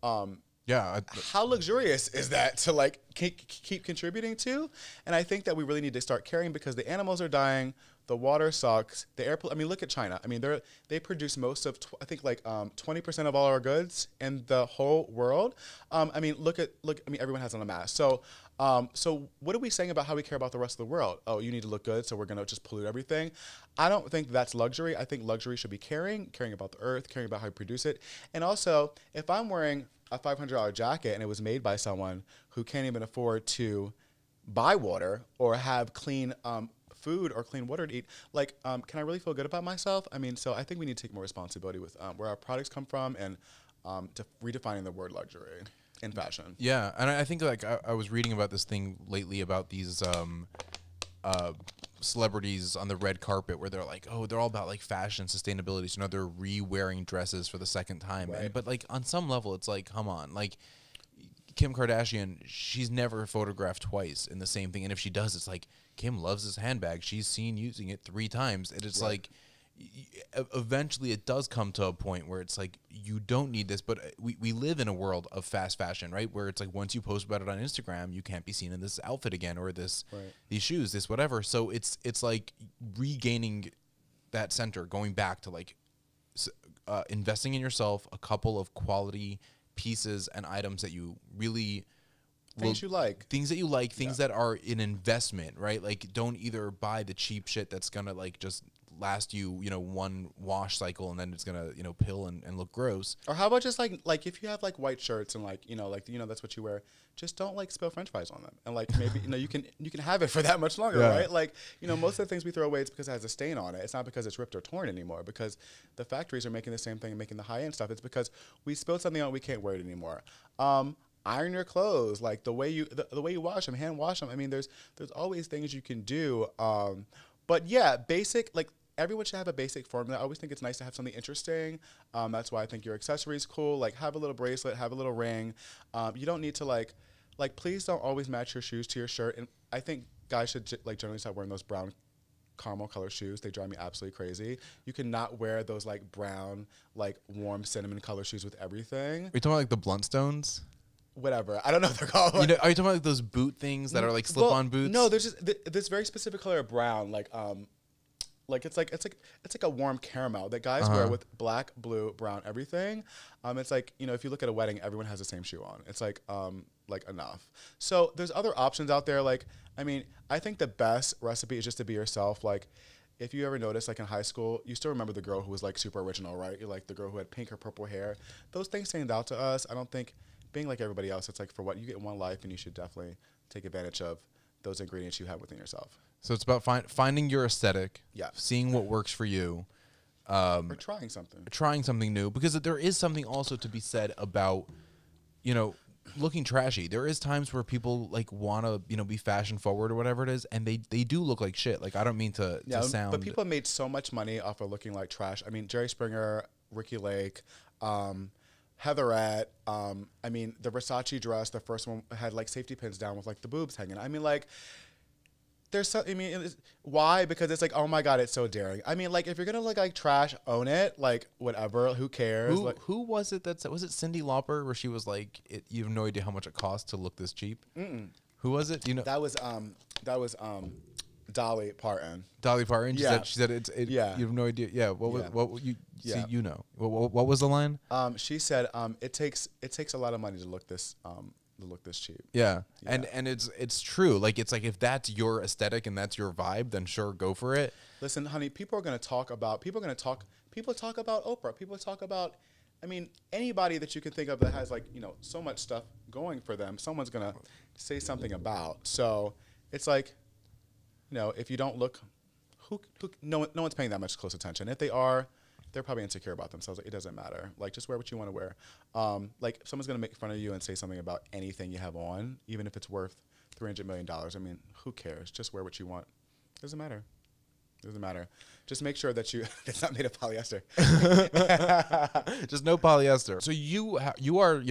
how luxurious is that to like keep contributing to? And I think that we really need to start caring because the animals are dying, the water sucks, the air. I mean, look at China. I mean, they produce most of 20% of all our goods in the whole world. I mean, look. I mean, everyone has on a mask. So what are we saying about how we care about the rest of the world? Oh, you need to look good, so we're gonna just pollute everything. I don't think that's luxury. I think luxury should be caring about the earth, caring about how we produce it, and also if I'm wearing a $500 jacket and it was made by someone who can't even afford to buy water or have clean food or clean water to eat, like, can I really feel good about myself? I mean, so I think we need to take more responsibility with where our products come from and to redefining the word luxury in fashion. Yeah, and I think like I was reading about this thing lately about these celebrities on the red carpet where they're like, oh, they're all about like fashion sustainability. So now they're re-wearing dresses for the second time. Right. But like on some level, it's like, come on, like Kim Kardashian, she's never photographed twice in the same thing. And if she does, it's like Kim loves this handbag. She's seen using it 3 times. And it's like, eventually it does come to a point where it's like you don't need this, but we live in a world of fast fashion, right? Where it's like once you post about it on Instagram, you can't be seen in this outfit again, or this these shoes, this whatever. So it's like regaining that center, going back to like investing in yourself, a couple of quality pieces and items that you really things that you like, things that are an investment, right? Like don't either buy the cheap shit that's gonna like just last you, one wash cycle and then it's gonna, pill and look gross. Or how about just like if you have like white shirts and that's what you wear, just don't like spill French fries on them, and like maybe you can have it for that much longer, right? Like most of the things we throw away, it's because it has a stain on it. It's not because it's ripped or torn anymore, because the factories are making the same thing and making the high end stuff. It's because we spilled something on, we can't wear it anymore. Iron your clothes, like the way you wash them, hand wash them. I mean, there's always things you can do. But yeah, basic, like everyone should have a basic formula. I always think it's nice to have something interesting. That's why I think your accessories cool. Like have a little bracelet, have a little ring. You don't need to like please don't always match your shoes to your shirt. And I think guys should generally stop wearing those brown caramel color shoes. They drive me absolutely crazy. You cannot wear those like brown, like warm cinnamon color shoes with everything. Are you talking about like the Bluntstones? Whatever. I don't know what they're called. Are you talking about like those boot things that are like slip-on boots? No, there's just this very specific color of brown, like it's like a warm caramel that guys wear with black, blue, brown, everything. It's like, if you look at a wedding, everyone has the same shoe on. It's like enough. So there's other options out there. Like, I mean, I think the best recipe is just to be yourself. Like, if you ever notice, like in high school, you still remember the girl who was like super original, right? You're like the girl who had pink or purple hair. Those things stand out to us. I don't think being like everybody else, it's like for what you get in one life, and you should definitely take advantage of those ingredients you have within yourself. So it's about finding your aesthetic, yeah, seeing what works for you, or trying something new, because there is something also to be said about, looking trashy. There is times where people like want to, be fashion forward or whatever it is, and they do look like shit. Like, I don't mean to sound, but people made so much money off of looking like trash. I mean, Jerry Springer, Ricky Lake, Heatherette, I mean, the Versace dress, the first one had like safety pins down with like the boobs hanging. I mean, like, why? Because it's like, oh my God, it's so daring. I mean, like, if you're gonna look like trash, own it. Like, whatever, who cares? Who was it was it Cyndi Lauper, where she was like, you have no idea how much it costs to look this cheap? Who was it? That was Dolly Parton. Dolly Parton. She said it's you have no idea. Yeah. What was the line? She said it takes a lot of money to look this cheap. Yeah. And it's true. Like, it's like, if that's your aesthetic and that's your vibe, then sure, go for it. Listen, honey, people talk about Oprah. People talk about, I mean, anybody that you can think of that has like, so much stuff going for them, someone's gonna say something about. So it's like, if you don't look, no one's paying that much close attention. If they are, they're probably insecure about themselves. Like, it doesn't matter. Like, just wear what you want to wear. Like, if someone's going to make fun of you and say something about anything you have on, even if it's worth $300 million, I mean, who cares? Just wear what you want. Doesn't matter. Just make sure that it's not made of polyester. Just no polyester. So you are,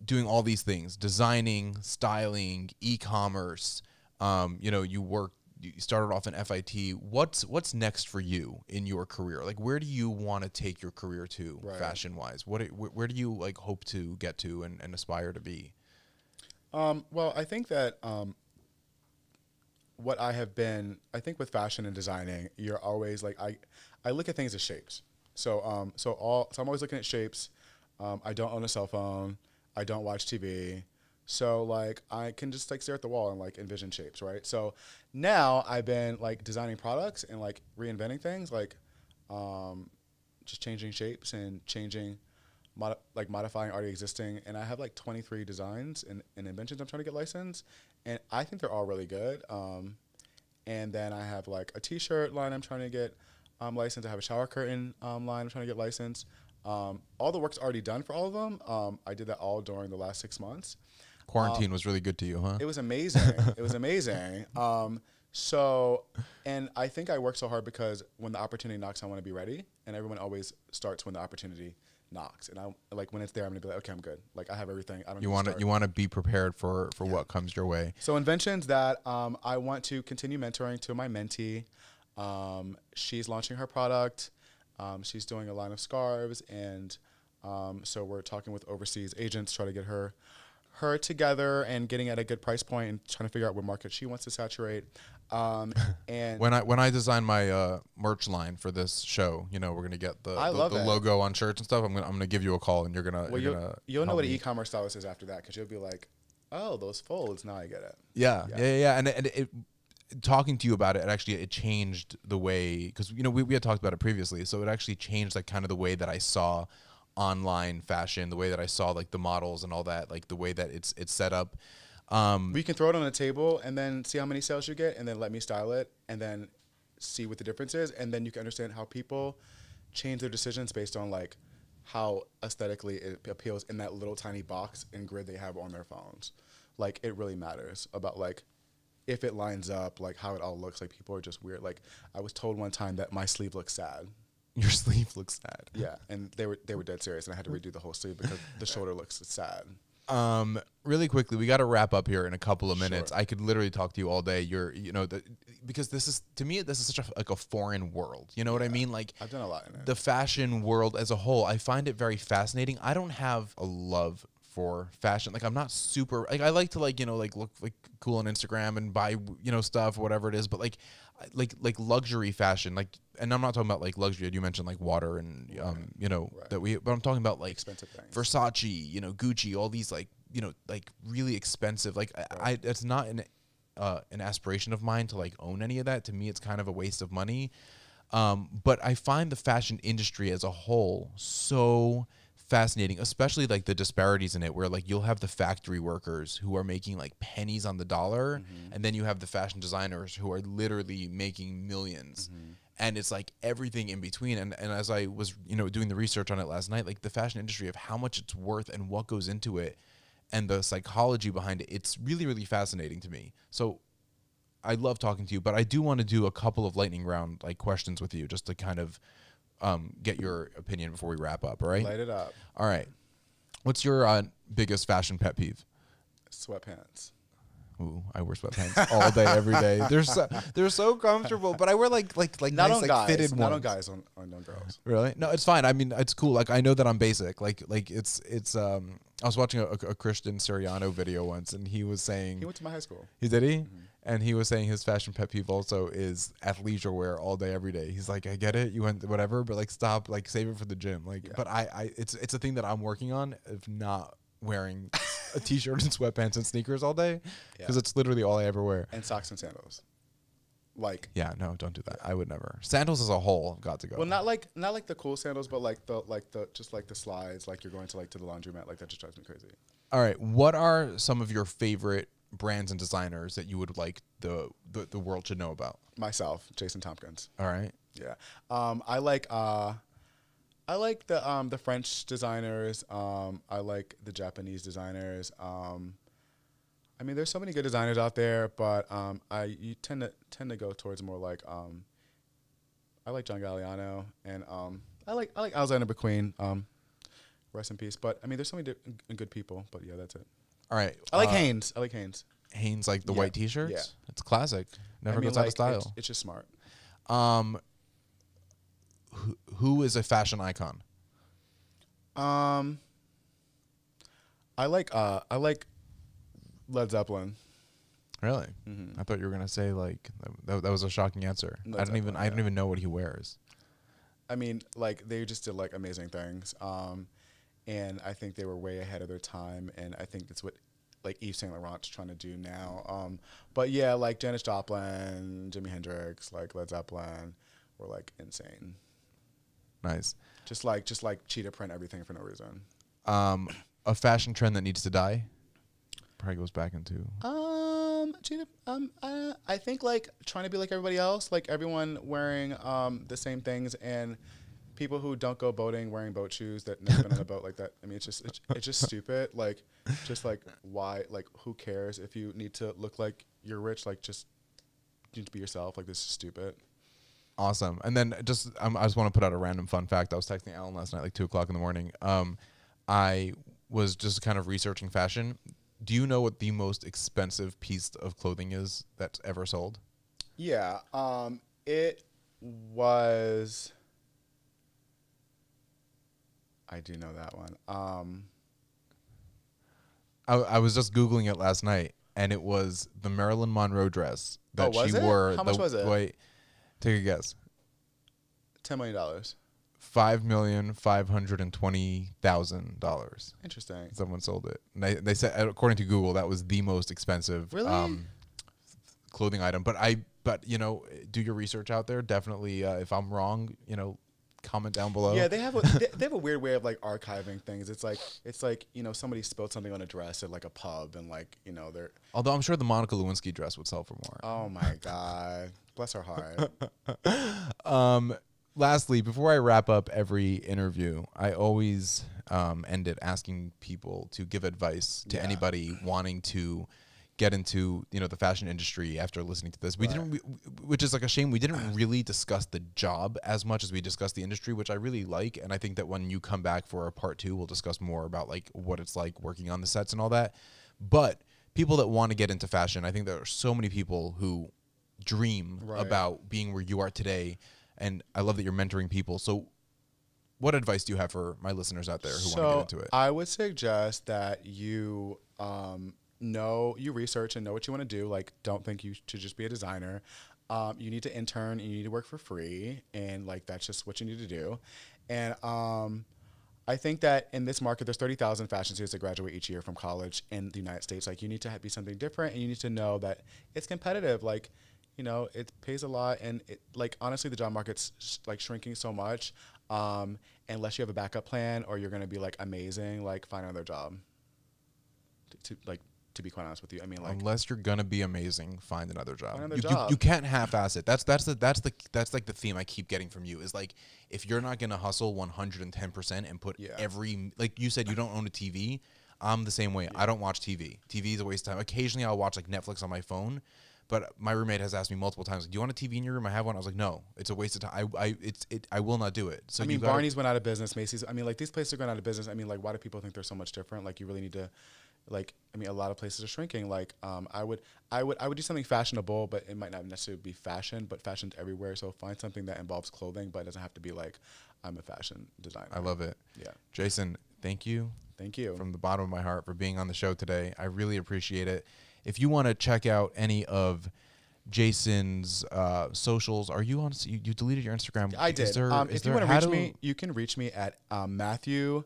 doing all these things, designing, styling, e-commerce. You started off in FIT. What's next for you in your career? Like, where do you want to take your career to, fashion wise? Where do you like hope to get to and aspire to be? Well, I think that what I have been, I think with fashion and designing, you're always like, I look at things as shapes. So I'm always looking at shapes. I don't own a cell phone. I don't watch TV. So like, I can just like stare at the wall and like envision shapes, right? So now I've been like designing products and like reinventing things, like just changing shapes and modifying already existing. And I have like 23 designs and inventions I'm trying to get licensed, and I think they're all really good. And then I have like a t-shirt line I'm trying to get licensed. I have a shower curtain line I'm trying to get licensed. All the work's already done for all of them. I did that all during the last 6 months. Quarantine was really good to you, huh? It was amazing. It was amazing. So, and I think I work so hard because when the opportunity knocks, I want to be ready. And everyone always starts when the opportunity knocks. And I like, when it's there, I'm gonna be like, okay, I'm good. Like, I have everything. I don't. You want to be prepared for what comes your way. So inventions that I want to continue mentoring to my mentee. She's launching her product. She's doing a line of scarves, and so we're talking with overseas agents, trying to get her together and getting at a good price point and trying to figure out what market she wants to saturate. And when I design my merch line for this show, you know, we're gonna get the logo on shirts and stuff. I'm gonna give you a call, and you'll know what an e-commerce stylist is after that, because you'll be like, oh, those folds, now I get it. Yeah. And it talking to you about it, it changed the way, because you know we had talked about it previously, so it actually changed like kind of the way that I saw online fashion, the way that I saw like the models and all that, like the way that it's set up. We can throw it on a table and then see how many sales you get, and then let me style it, and then see what the difference is, and then you can understand how people change their decisions based on like how aesthetically it appeals in that little tiny box and grid they have on their phones. Like, it really matters about like if it lines up, like how it all looks. Like, people are just weird. Like, I was told one time that my sleeve looks sad. Your sleeve looks sad. Yeah, and they were dead serious, and I had to redo the whole sleeve because the shoulder looks sad. Really quickly, we got to wrap up here in a couple of minutes. Sure. I could literally talk to you all day. Because this is, to me, this is such a foreign world. You know what I mean? Like, I've done a lot in it. The fashion world as a whole, I find it very fascinating. I don't have a love for fashion. Like, I'm not super, like, I like to like, you know, like look like cool on Instagram and buy, you know, stuff or whatever it is, but like luxury fashion, like, and I'm not talking about like luxury. You mentioned like water and you know, but I'm talking about like expensive things. Versace, you know, Gucci, all these like, you know, like really expensive. Like, it's not an aspiration of mine to like own any of that. To me, it's kind of a waste of money. But I find the fashion industry as a whole so fascinating, especially like the disparities in it, where like you'll have the factory workers who are making like pennies on the dollar, and then you have the fashion designers who are literally making millions. And it's like everything in between. And as I was, you know, doing the research on it last night, like the fashion industry of how much it's worth and what goes into it and the psychology behind it, it's really, really fascinating to me. So I love talking to you, but I do want to do a couple of lightning round like questions with you just to kind of get your opinion before we wrap up. All right. Light it up. All right. What's your biggest fashion pet peeve? Sweatpants. Ooh, I wear sweatpants all day, every day. They're so comfortable, but I wear like not nice, on like guys, fitted not ones. on guys, on girls. Really? No, it's fine. I mean, it's cool. Like, I know that I'm basic. Like it's. I was watching a Christian Siriano video once, and he was saying He went to my high school. Did he? And he was saying his fashion pet peeve also is athleisure wear all day, every day. He's like, I get it, you went whatever, but like stop, like save it for the gym. Like, but it's a thing that I'm working on of not wearing a t-shirt and sweatpants and sneakers all day, because it's literally all I ever wear. And socks and sandals. Like, yeah, no, don't do that. I would never. Sandals as a whole got to go. well, not like the cool sandals, but like the just like the slides, like you're going to like to the laundromat. Like, that just drives me crazy. All right, what are some of your favorite brands and designers that you would like the world should know about? Myself, Jason Tompkins. All right. Yeah. I like the French designers. I like the Japanese designers. I mean, there's so many good designers out there, but you tend to go towards more like I like John Galliano, and I like Alexander McQueen. Rest in peace. But I mean, there's so many good people. But yeah, that's it. All right. I like Hanes. Hanes, like the white T-shirts. Yeah, it's classic. Never goes out of style. It's just smart. Who is a fashion icon? I like Led Zeppelin. Really? I thought you were gonna say like that was a shocking answer. I don't even know what he wears. I mean, like, they just did like amazing things, and I think they were way ahead of their time, and I think that's what like Yves Saint Laurent's trying to do now. But yeah, like Janis Joplin, Jimi Hendrix, like Led Zeppelin, were like insane. Nice. Just like cheetah print everything for no reason. A fashion trend that needs to die. Probably goes back into I think like trying to be like everybody else, like everyone wearing the same things, and people who don't go boating wearing boat shoes that never been on a boat like that. I mean, it's just stupid. Like, just like, why? Like, who cares if you need to look like you're rich? Like, just you need to be yourself. Like, this is stupid. Awesome. And then I just want to put out a random fun fact. I was texting Alan last night, like 2:00 in the morning. I was just kind of researching fashion. Do you know what the most expensive piece of clothing is that's ever sold? Yeah. It was, I do know that one. I was just Googling it last night, and it was the Marilyn Monroe dress that she wore. How much was it? Wait, take a guess. $10 million. $5,520,000. Interesting. Someone sold it. And they said, according to Google, that was the most expensive clothing item. But you know, do your research out there. Definitely, if I'm wrong, you know, comment down below. Yeah, they have a weird way of like archiving things. It's like you know, somebody spilled something on a dress at like a pub, and like, you know, they're. Although I'm sure the Monica Lewinsky dress would sell for more. Oh my God, bless her heart. Lastly, before I wrap up every interview, I always end it asking people to give advice to anybody wanting to get into, you know, the fashion industry after listening to this. We didn't, which is like a shame. We didn't really discuss the job as much as we discussed the industry, which I really like. And I think that when you come back for a part 2, we'll discuss more about like what it's like working on the sets and all that. But people that want to get into fashion, I think there are so many people who dream about being where you are today. And I love that you're mentoring people. So what advice do you have for my listeners out there who want to get into it? I would suggest that you know, you research and know what you want to do. Like, don't think you should just be a designer. You need to intern and you need to work for free. And like, that's just what you need to do. And I think that in this market, there's 30,000 fashion students that graduate each year from college in the United States. Like, you need to be something different, and you need to know that it's competitive. Like, you know, it pays a lot, and it, like, honestly, the job market's like shrinking so much. Unless you have a backup plan or you're going to be like amazing, like, find another job. To be quite honest with you, I mean, like, unless you're gonna be amazing, find another job. Find another job. You can't half-ass it. That's like the theme I keep getting from you is like, if you're not gonna hustle 110% and put every, like you said, you don't own a TV. I'm the same way. I don't watch TV. TV is a waste of time. Occasionally, I'll watch like Netflix on my phone. But my roommate has asked me multiple times, do you want a TV in your room? I have one. I was like, no, it's a waste of time. I will not do it. So I mean, Barney's went out of business. Macy's. I mean, like, these places are going out of business. I mean, like, why do people think they're so much different? Like, you really need to, like, I mean, a lot of places are shrinking. Like, I would do something fashionable, but it might not necessarily be fashion, but fashion's everywhere. So find something that involves clothing, but it doesn't have to be like, I'm a fashion designer. I love it. Yeah. Jason, thank you. Thank you. From the bottom of my heart for being on the show today. I really appreciate it. If you want to check out any of Jason's socials, are you on? You deleted your Instagram. I did. If you want to reach me, you can reach me at Matthew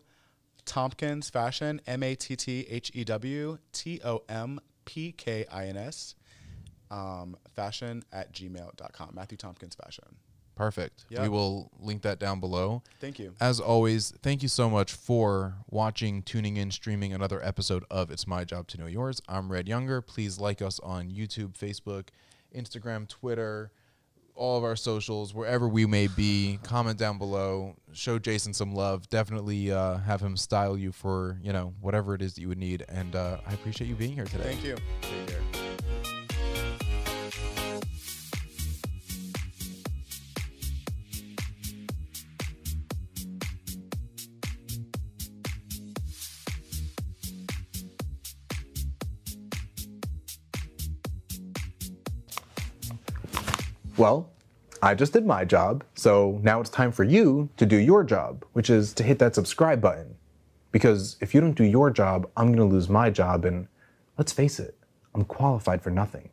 Tompkins Fashion, MatthewTompkinsFashion, fashion @gmail.com. Matthew Tompkins Fashion. Perfect. Yep. We will link that down below. Thank you. As always, thank you so much for watching, tuning in, streaming another episode of It's My Job to Know Yours. I'm Red Younger. Please like us on YouTube, Facebook, Instagram, Twitter, all of our socials, wherever we may be. Comment down below. Show Jason some love. Definitely have him style you for, you know, whatever it is that you would need. And I appreciate you being here today. Thank you. Take care. Well, I just did my job, so now it's time for you to do your job, which is to hit that subscribe button. Because if you don't do your job, I'm going to lose my job, and let's face it, I'm qualified for nothing.